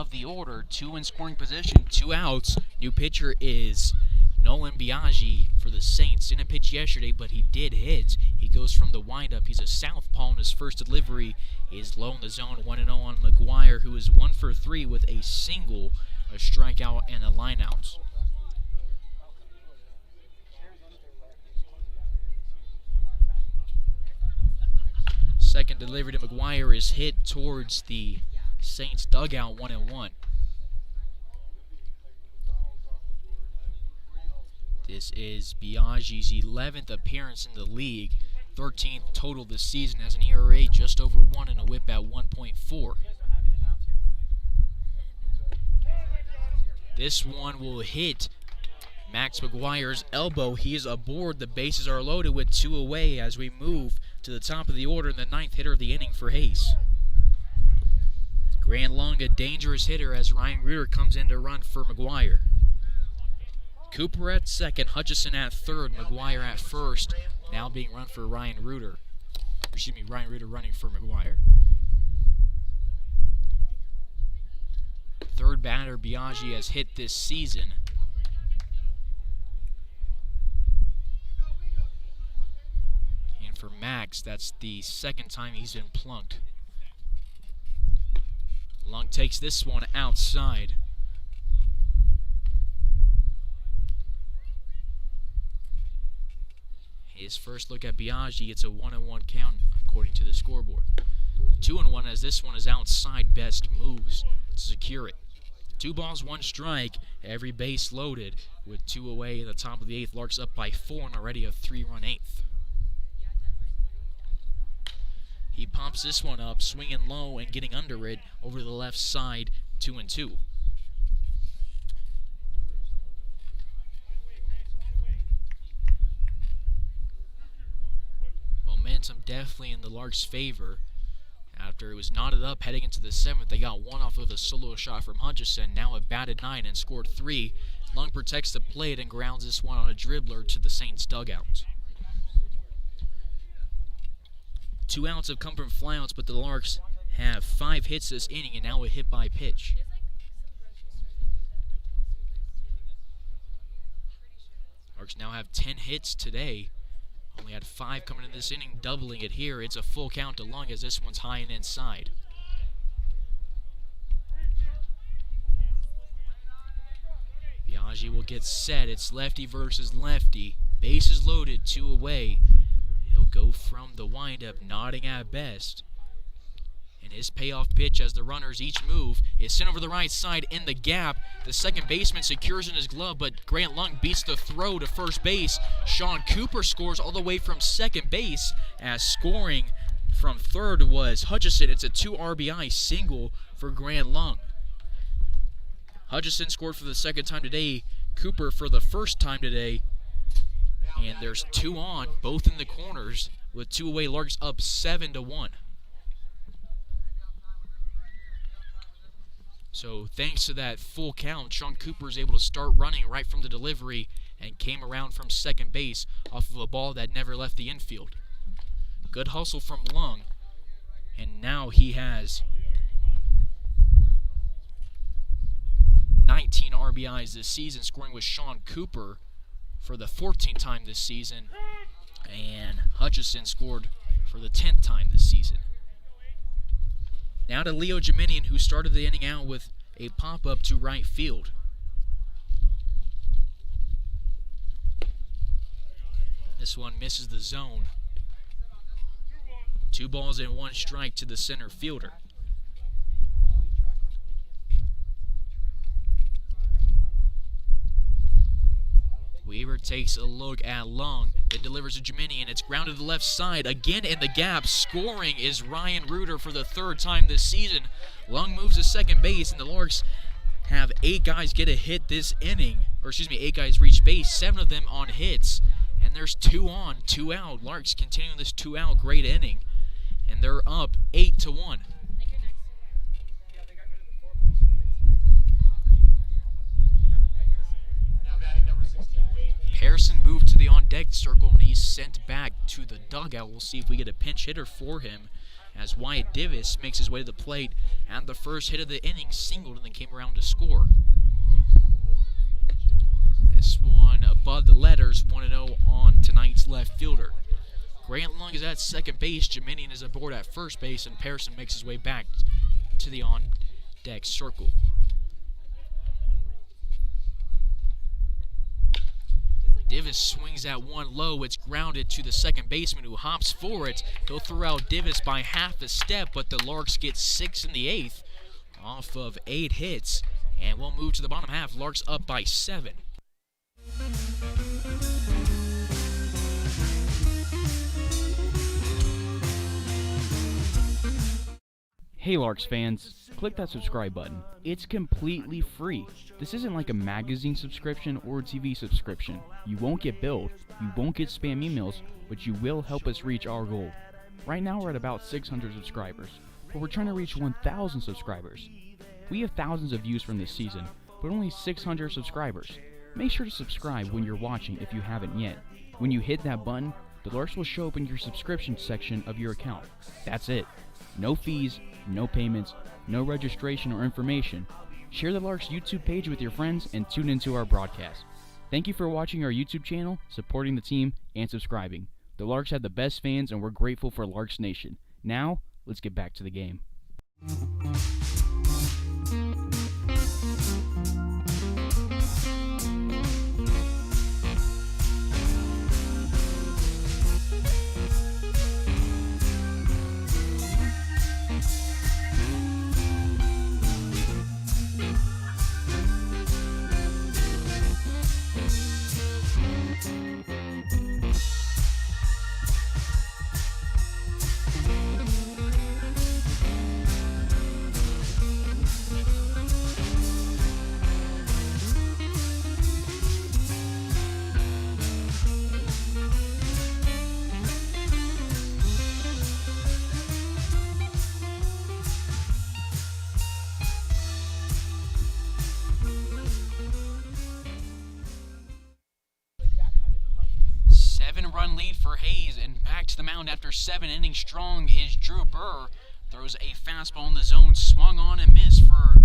of the order. 2 in scoring position, 2 outs. New pitcher is Nolan Biaggi for the Saints. Didn't pitch yesterday, but he did hit. He goes from the windup. He's a southpaw, and his first delivery is low in the zone. 1-0 on McGuire, who is 1 for 3 with a single, a strikeout, and a lineout. Second delivery to McGuire is hit towards the Saints dugout, 1-1. This is Biaggi's 11th appearance in the league, 13th total this season, has an ERA just over 1 and a whip at 1.4. This one will hit Max McGuire's elbow. He is aboard. The bases are loaded with 2 away as we move to the top of the order in the 9th hitter of the inning for Hayes. Grant Lung, a dangerous hitter as Ryan Reuter comes in to run for McGuire. Cooper at second, Hutchison at third, McGuire at first, now being run for Ryan Reuter. Ryan Reuter running for McGuire. Third batter Biaggi has hit this season. And for Max, that's the second time he's been plunked. Lung takes this one outside. His first look at Biaggi, it's a 1-1 count according to the scoreboard. 2-1 as this one is outside. Best moves to secure it. 2 balls, 1 strike, every base loaded with 2 away at the top of the 8th. Larks up by 4 and already a 3-run 8th. He pops this one up, swinging low and getting under it over the left side, 2-2. Momentum definitely in the Larks' favor. After it was knotted up heading into the 7th, they got 1 off of a solo shot from Hutchison. Now it batted 9 and scored 3. Lung protects the plate and grounds this one on a dribbler to the Saints dugout. 2 outs have come from flyouts, but the Larks have 5 hits this inning and now a hit by pitch. Larks now have 10 hits today. Only had 5 coming in this inning, doubling it here. It's a full count to Lung as this one's high and inside. Biaggi will get set. It's lefty versus lefty. Bases loaded, 2 away. He'll go from the windup, nodding at best. And his payoff pitch as the runners each move is sent over the right side in the gap. The second baseman secures in his glove, but Grant Lung beats the throw to first base. Sean Cooper scores all the way from second base, as scoring from third was Hutchison. It's a 2 RBI single for Grant Lung. Hutchison scored for the second time today, Cooper for the first time today. And there's 2 on, both in the corners, with 2 away. Larks up 7-1. So thanks to that full count, Sean Cooper is able to start running right from the delivery and came around from second base off of a ball that never left the infield. Good hustle from Lung, and now he has 19 RBIs this season, scoring with Sean Cooper for the 14th time this season, and Hutchison scored for the 10th time this season. Now to Leo Jeminian, who started the inning out with a pop-up to right field. This one misses the zone. 2 balls and 1 strike to the center fielder. Weaver takes a look at Lung, then delivers to Jeminian. It's grounded to the left side, again in the gap. Scoring is Ryan Reuter for the 3rd time this season. Lung moves to second base, and the Larks have 8 guys get a hit this inning. 8 guys reach base, 7 of them on hits. And there's 2 on, 2 out. Larks continuing this 2-out great inning. And they're up 8-1. Harrison moved to the on-deck circle, and he's sent back to the dugout. We'll see if we get a pinch hitter for him as Wyatt Divis makes his way to the plate, and the first hit of the inning singled and then came around to score. This one above the letters, 1-0 on tonight's left fielder. Grant Lung is at second base, Jiminian is aboard at first base, and Pearson makes his way back to the on-deck circle. Divis swings at one low. It's grounded to the second baseman who hops for it. He'll throw out Divis by half a step, but the Larks get 6 in the 8th off of 8 hits. And we'll move to the bottom half. Larks up by 7. Hey Larks fans, click that subscribe button. It's completely free. This isn't like a magazine subscription or a TV subscription. You won't get billed, you won't get spam emails, but you will help us reach our goal. Right now we're at about 600 subscribers, but we're trying to reach 1,000 subscribers. We have thousands of views from this season, but only 600 subscribers. Make sure to subscribe when you're watching if you haven't yet. When you hit that button, the Larks will show up in your subscription section of your account. That's it. No fees, no payments, no registration or information. Share the Larks YouTube page with your friends and tune into our broadcast. Thank you for watching our YouTube channel, supporting the team, and subscribing. The Larks have the best fans and we're grateful for Larks Nation. Now, let's get back to the game. 7-run lead for Hayes, and back to the mound after 7 innings strong is Drew Burr. Throws a fastball in the zone, swung on and missed for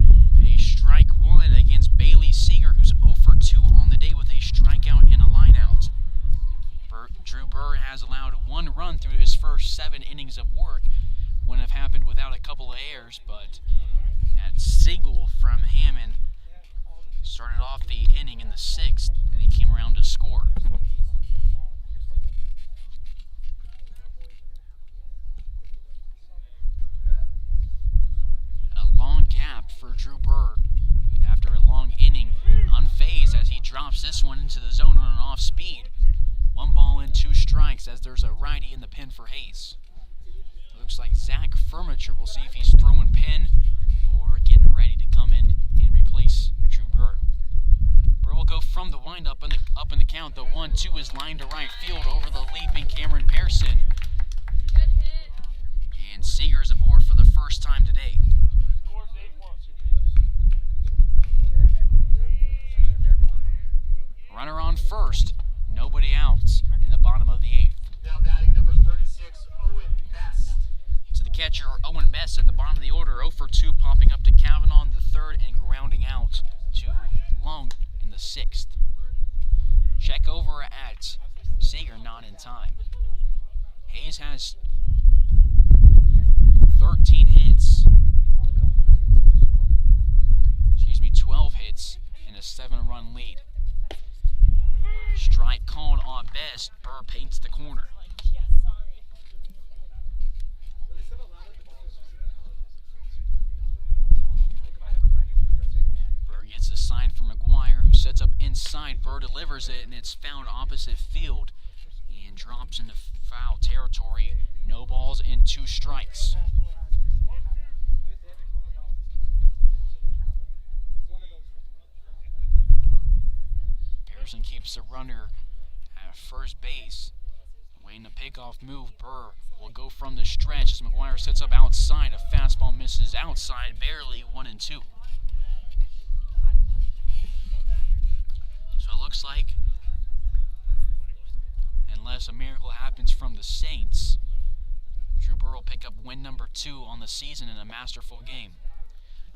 a strike 1 against Bailey Seeger, who's 0 for 2 on the day with a strikeout and a lineout. Drew Burr has allowed 1 run through his first 7 innings of work. Wouldn't have happened without a couple of errors, but that single from Hammond started off the inning in the 6th, and he came around to score. For Drew Burr after a long inning, unfazed as he drops this one into the zone on an off speed. 1 ball and 2 strikes as there's a righty in the pen for Hayes. Looks like Zach Furniture. We'll see if he's throwing pen or getting ready to come in and replace Drew Burr. Burr will go from the windup up in the count. The 1-2 is lined to right field over the leaping Cameron Pearson. And Seeger is aboard for the first time today. Runner on first, nobody out in the bottom of the 8th. Now batting number 36, Owen Best. To the catcher, Owen Best at the bottom of the order, 0 for 2, popping up to Kavanaugh in the 3rd and grounding out to Lung in the 6th. Check over at Seeger, not in time. Hayes has 13 hits. 12 hits and a 7-run lead. Strike called on Best. Burr paints the corner. Burr gets a sign from McGuire, who sets up inside. Burr delivers it, and it's found opposite field and drops into foul territory. No balls and 2 strikes. Pearson keeps the runner at first base. Waiting the pickoff move, Burr will go from the stretch as McGuire sets up outside. A fastball misses outside, barely 1-2. So it looks like unless a miracle happens from the Saints, Drew Burr will pick up win number 2 on the season in a masterful game.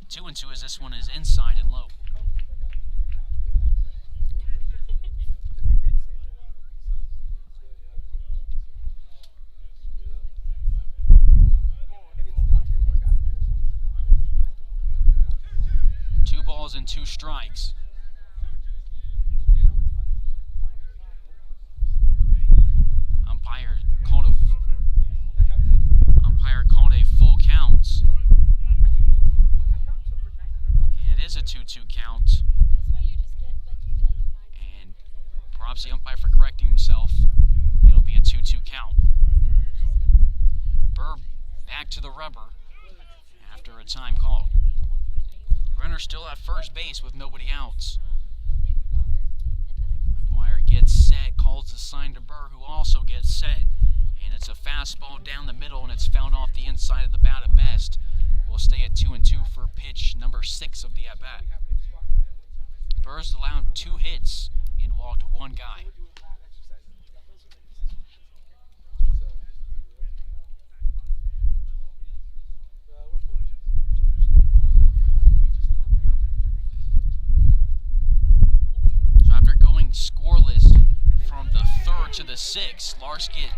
2-2 as this one is inside and low. Two balls and 2 strikes. Umpire called a full count. And it is a 2-2 count. And props the umpire for correcting himself. It'll be a 2-2 count. Burr back to the rubber after a time call. Runner still at first base with nobody out. McGuire gets set, calls the sign to Burr, who also gets set. And it's a fastball down the middle, and it's fouled off the inside of the bat at best. We'll stay at 2-2 for pitch number 6 of the at-bat. Burr's allowed 2 hits and walked 1 guy. So after going scoreless from the 3rd to the 6th, Larks get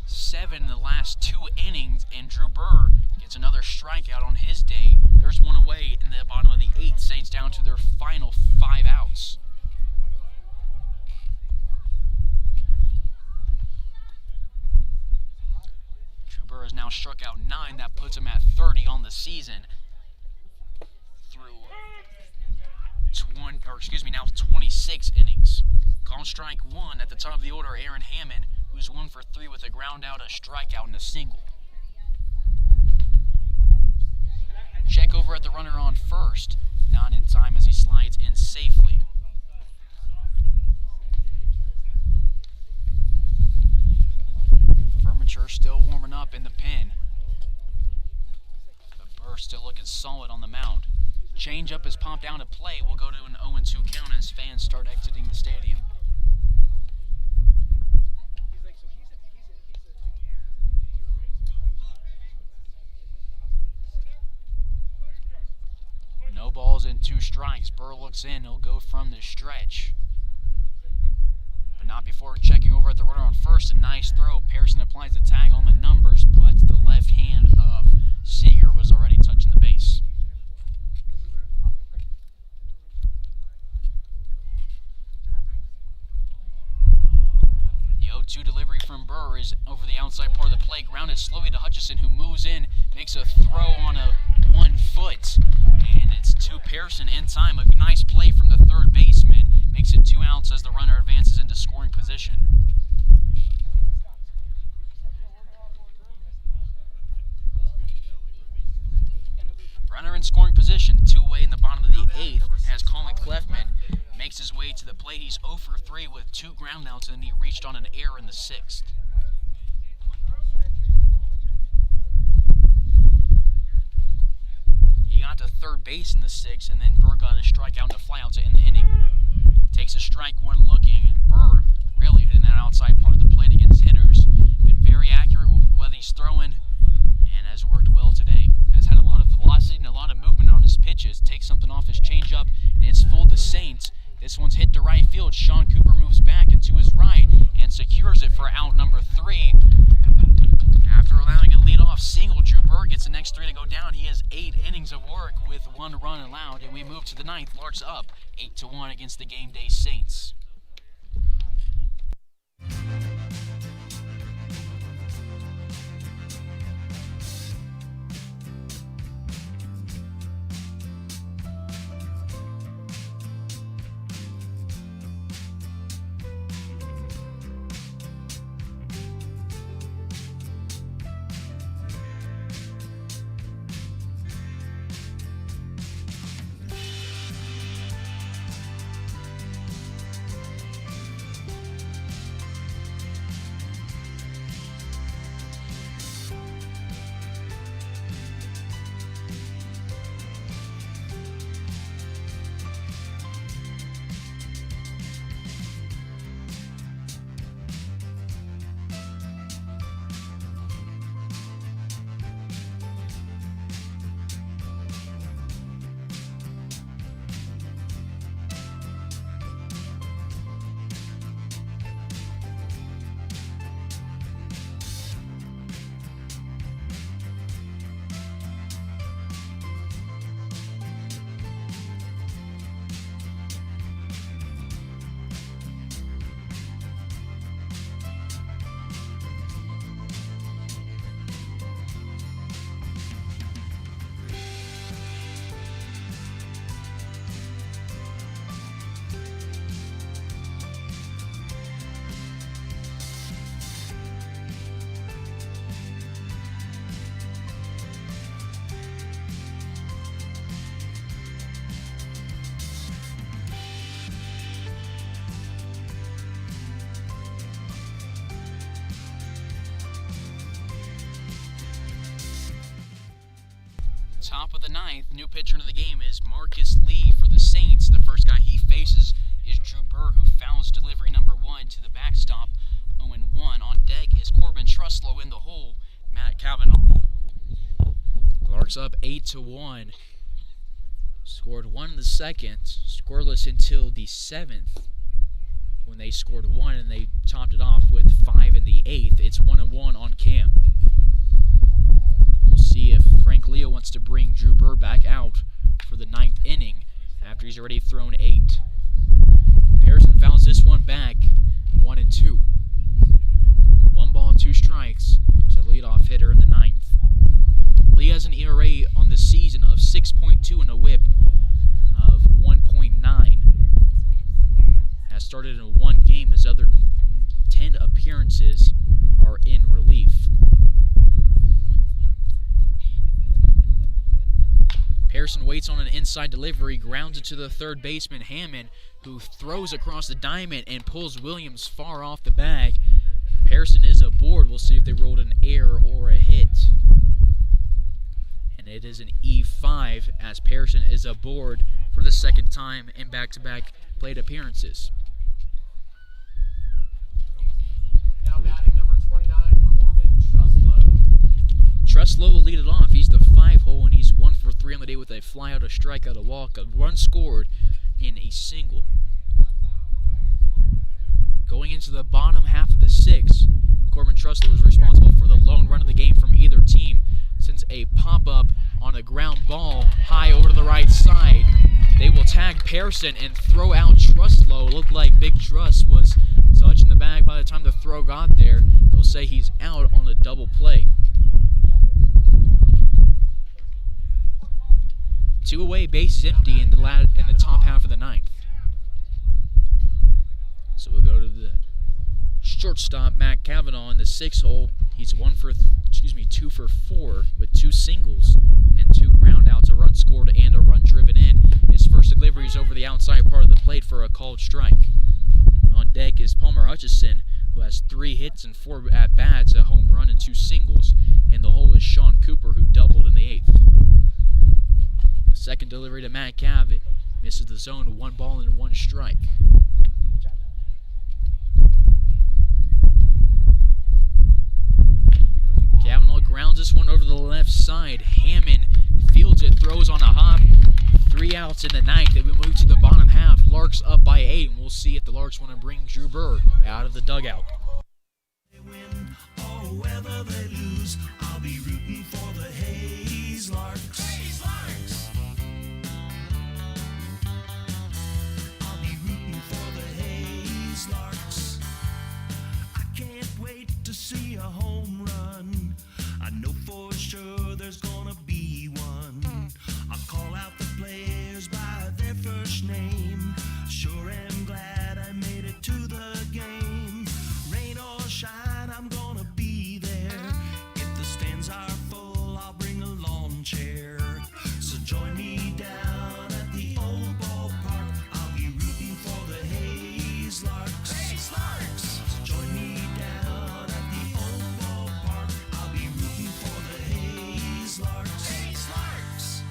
7 in the last 2 innings, and Drew Burr gets another strikeout on his day. There's 1 away in the bottom of the 8th. Saints down to their final 5 outs. Drew Burr has now struck out 9. That puts him at 30 on the season through 26 innings. Call strike 1 at the top of the order, Aaron Hammond, who's 1 for 3 with a ground out, a strikeout, and a single. Check over at the runner on first, not in time as he slides in safely. Furniture still warming up in the pen, but Burr still looking solid on the mound. Changeup is popped down to play. We'll go to an 0-2 count as fans start exiting the stadium. No balls and 2 strikes. Burr looks in. He'll go from the stretch, but not before checking over at the runner on first. A nice throw. Pearson applies the tag on the numbers, but the left hand of Seager was already touching the base. The 0-2 delivery from Burr is over the outside part of the plate, grounded slowly to Hutchison, who moves in, makes a throw on a 1 foot, and it's to Pearson in time. A nice play from the 3rd baseman makes it 2 outs as the runner advances into scoring position. Runner in scoring position, 2 away in the bottom of the 8th, as Colin Clefman makes his way to the plate. He's 0 for 3 with 2 ground outs, and he reached on an error in the 6th. He got to 3rd base in the 6th, and then Burr got a strikeout and a flyout to end the inning. Takes a strike 1 looking, and Burr really hitting that outside part of the plate against hitters. Been very accurate with what he's throwing, and has worked well today. Has had a lot of velocity and a lot of movement on his pitches. Takes something off his changeup, and it's fooled the Saints. This one's hit to right field. Sean Cooper moves back into his right and secures it for out number 3. After allowing a leadoff single, Drew Burr gets the next 3 to go down. He has 8 innings of work with 1 run allowed, and we move to the 9th. Larks up 8-1 against the Gameday Saints. Top of the ninth, new pitcher into the game is Marcus Lee for the Saints. The first guy he faces is Drew Burr, who fouls delivery number 1 to the backstop. 0-1. On deck is Corbin Truslow. In the hole, Matt Kavanaugh. Larks up 8-1. Scored 1 in the second, scoreless until the 7th when they scored 1 and they topped it off with 5 in the 8th. It's 1-1 on Cam. We'll see if Frank Leo wants to bring Drew Burr back out for the 9th inning after he's already thrown 8. Pearson fouls this one back, 1-2. 1 ball, 2 strikes to the leadoff hitter in the 9th. Lee has an ERA on the season of 6.2 and a whip of 1.9. Has started in 1 game. His other 10 appearances are in relief. Pearson waits on an inside delivery, grounds it to the third baseman, Hammond, who throws across the diamond and pulls Williams far off the bag. Pearson is aboard. We'll see if they rolled an error or a hit. And it is an E5 as Pearson is aboard for the second time in back-to-back plate appearances. Now batting number 29, Corbin Truslow. Truslow will lead it off. He's the 5-hole, and he's 1 for 3 on the day with a flyout, a strikeout, a walk, a run scored, in a single. Going into the bottom half of the 6th, Corbin Truslow was responsible for the lone run of the game from either team, since a pop-up on a ground ball high over to the right side. They will tag Pearson and throw out Truslow. Looked like Big Truss was touching the bag by the time the throw got there. They'll say he's out on a double play. 2 away, bases empty in the top half of the 9th. So we'll go to the shortstop, Matt Kavanaugh, in the 6th hole. He's 2 for 4 with 2 singles and 2 ground outs, a run scored and a run driven in. His first delivery is over the outside part of the plate for a called strike. On deck is Palmer Hutchison, who has 3 hits and 4 at-bats, a home run and 2 singles. And the hole is Sean Cooper, who doubled in the 8th. Second delivery to Matt Cav misses the zone, 1 ball and 1 strike. Kavanaugh grounds this one over the left side. Hammond fields it, throws on a hop. 3 outs in the 9th. Then we move to the bottom half. Larks up by 8, and we'll see if the Larks want to bring Drew Burr out of the dugout. They win or whether they lose, I'll be rooting for the Hayes Larks. Hayes Larks. I'll be rooting for the Hayes Larks. I can't wait to see a home run. I know for sure there's gonna be one. I'll call out the players by their first name. Sure am glad I made it to the game. Rain or shine, I'm gonna be there. If the stands are full, I'll bring a lawn chair. So join me down at the old ballpark. I'll be rooting for the Hayes Larks. Hayes Larks. So join me down at the old ballpark. I'll be rooting for the Hayes Larks. Hayes Larks.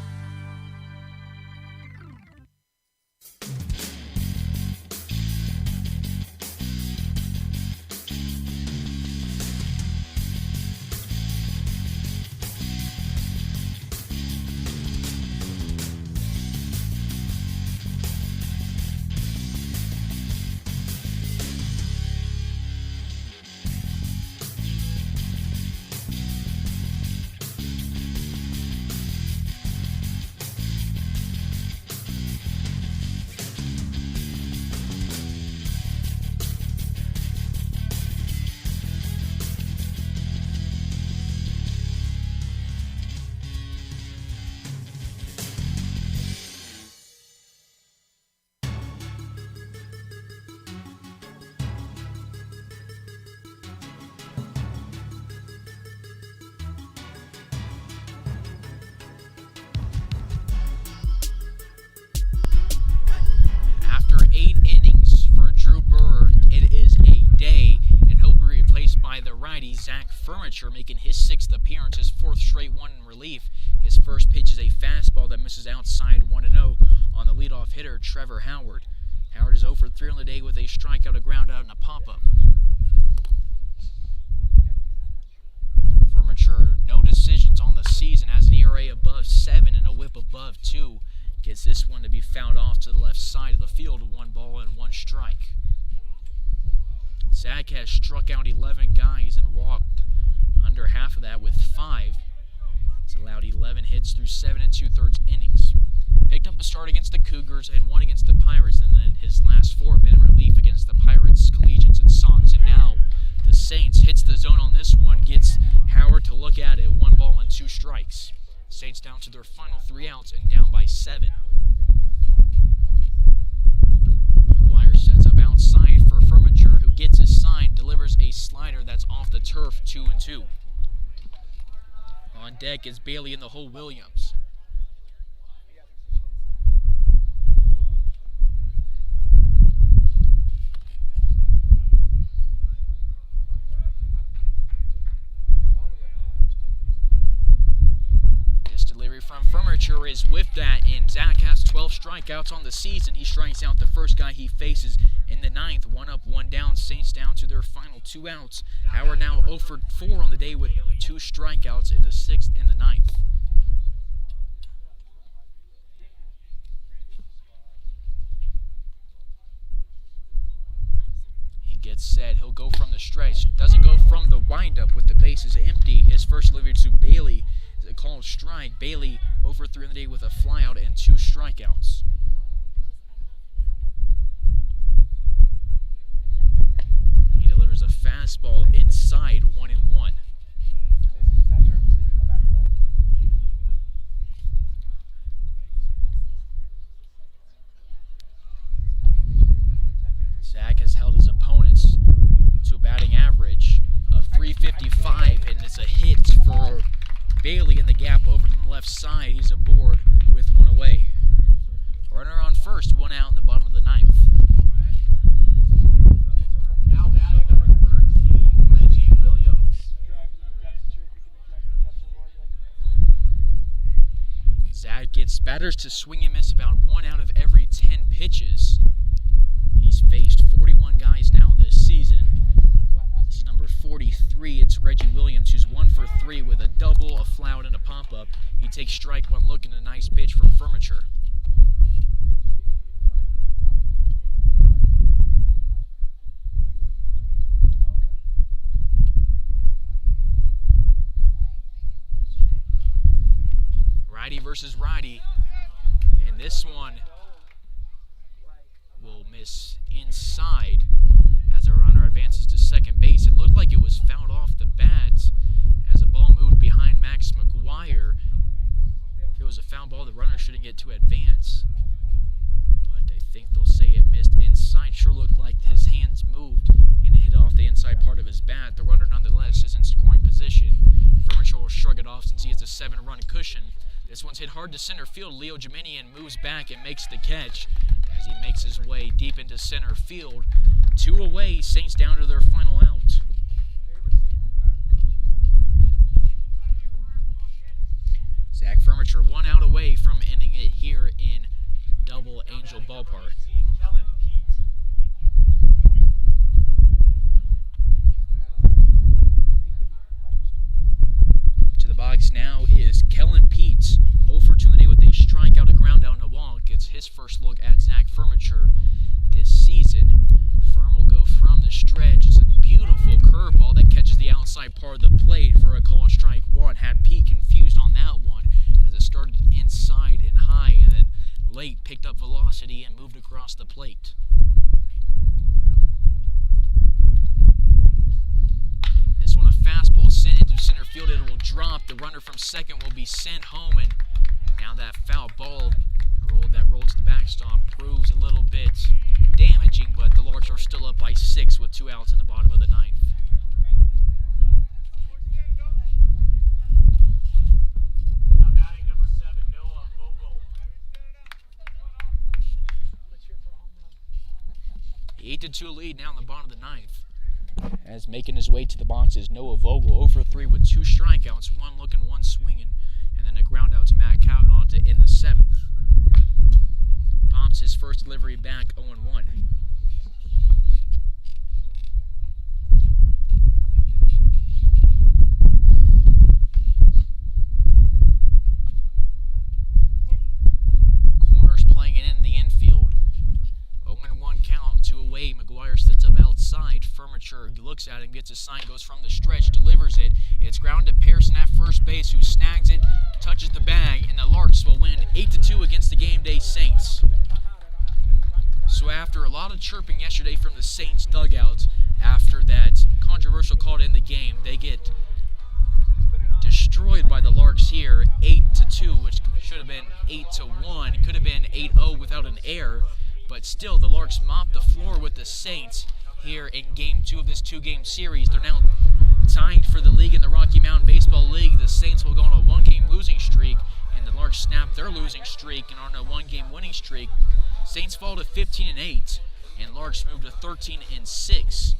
Zach Furniture, making his 6th appearance, his 4th straight one in relief. His first pitch is a fastball that misses outside 1-0 on the leadoff hitter, Trevor Howard. Howard is 0 for 3 on the day with a strikeout, a ground out, and a pop-up. Furniture, no decisions on the season, has an ERA above 7 and a whip above 2. Gets this one to be fouled off to the left side of the field, 1 ball and 1 strike. Zach has struck out 11 guys and walked under half of that with 5. He's allowed 11 hits through 7 2/3 innings. Picked up a start against the Cougars and 1 against the Pirates, and then his last 4 have been in relief against the Pirates, Collegians, and Sox. And now the Saints hits the zone on this one, gets Howard to look at it, 1 ball and 2 strikes. Saints down to their final 3 outs and down by 7. McGuire sets up outside for Furniture, who gets his sign, delivers a slider that's off the turf, 2-2. On deck is Bailey in the hole, Williams. This delivery from Furniture is whiffed at, and Zach has 12 strikeouts on the season. He strikes out the first guy he faces in the 9th. 1 up, 1 down. Saints down to their final 2 outs. Howard now 0 for 4 on the day with 2 strikeouts in the 6th and the 9th. He gets set. He'll go from the stretch. Doesn't go from the windup with the bases empty. His first delivery to Bailey is a called strike. Bailey 0 for 3 on the day with a flyout and 2 strikeouts. He delivers a fastball inside, 1-1. Zach has held his opponents to a batting average of .355, and it's a hit for Bailey in the gap over to the left side. He's aboard with 1 away. Runner on first, 1 out in the bottom of the 9th. Now batting number 13, Reggie Williams. Zach gets batters to swing and miss about 1 out of every 10 pitches. He's faced 41 guys now this season. This is number 43. It's Reggie Williams, who's 1 for 3 with a double, a flyout, and a pop-up. He takes strike 1, looking at a nice pitch from Furniture. Righty versus righty, and this one will miss inside as a runner advances to second base. It looked like it was fouled off the bats as the ball moved behind Max McGuire. If it was a foul ball, the runner shouldn't get to advance, but I think they'll say it missed inside. Sure looked like his hands moved and it hit off the inside part of his bat. The runner nonetheless is in scoring position. Furniture will shrug it off since he has a 7-run cushion. This one's hit hard to center field. Leo Jiminian moves back and makes the catch as he makes his way deep into center field. 2 away, Saints down to their final out. Zach Furniture 1 out away from ending it here in Double Angel Ballpark. Kellen Pete. To the box now is Kellen Peets, 0 for 2 on the day with a strikeout, a ground out, and a walk. Gets his first look at Zach Furniture this season. Firm will go from the stretch. It's a beautiful curveball that catches the outside part of the plate for a call strike 1. Had Pete confused on that one as it started inside and high, and then late picked up velocity and moved across the plate. This one, a fastball sent into center field. It will drop. The runner from second will be sent home, and now that foul ball that roll to the backstop proves a little bit damaging, but the Larks are still up by 6 with 2 outs in the bottom of the 9th. Now batting number 7, Noah Vogel. 8-2 lead now in the bottom of the 9th. as making his way to the box is Noah Vogel, 0 for 3 with 2 strikeouts, 1 looking, 1 swinging, and then a ground out to Matt Kavanaugh to end the 7th. Pops his first delivery back, 0-1. Corners playing it in the infield. 0-1 count, 2 away. McGuire sits up outside. Furniture looks at him, gets a sign, goes from the stretch, delivers it. It's ground to Pearson at first base, who snags it, touches the bag, and the Larks will win 8-2 against the Gameday Saints. So after a lot of chirping yesterday from the Saints dugout, after that controversial call to end the game, they get destroyed by the Larks here, 8-2, which should have been 8-1. Could have been 8-0 without an error, but still the Larks mop the floor with the Saints here in Game 2 of this 2-game series. They're now tied for the league in the Rocky Mountain Baseball League. The Saints will go on a 1-game losing streak, and the Larks snap their losing streak and are on a 1-game winning streak. Saints fall to 15-8, and Larks move to 13-6.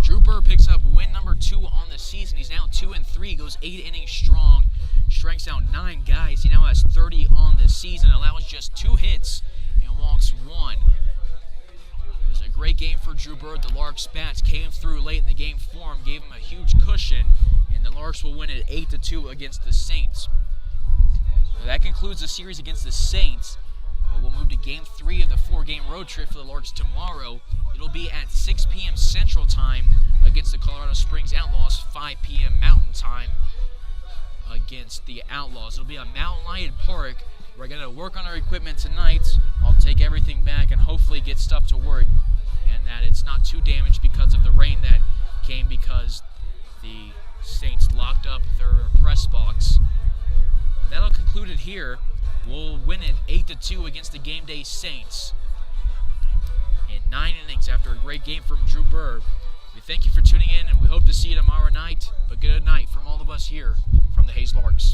Drew Burr picks up win number 2 on the season. He's now 2-3, goes 8 innings strong, strikes out 9 guys. He now has 30 on the season, allows just 2 hits, and walks 1. It was a great game for Drew Burr. The Larks bats came through late in the game for him, gave him a huge cushion, and the Larks will win it 8-2 against the Saints. So that concludes the series against the Saints. But we'll move to Game 3 of the 4-game road trip for the Larks tomorrow. It'll be at 6 p.m. Central Time against the Colorado Springs Outlaws, 5 p.m. Mountain Time against the Outlaws. It'll be at Mount Lion Park. We're going to work on our equipment tonight. I'll take everything back and hopefully get stuff to work, and that it's not too damaged because of the rain that came because the Saints locked up their press box. That'll conclude it here. We'll win it 8-2 against the Gameday Saints in 9 innings after a great game from Drew Burr. We thank you for tuning in, and we hope to see you tomorrow night. But good night from all of us here from the Hayes Larks.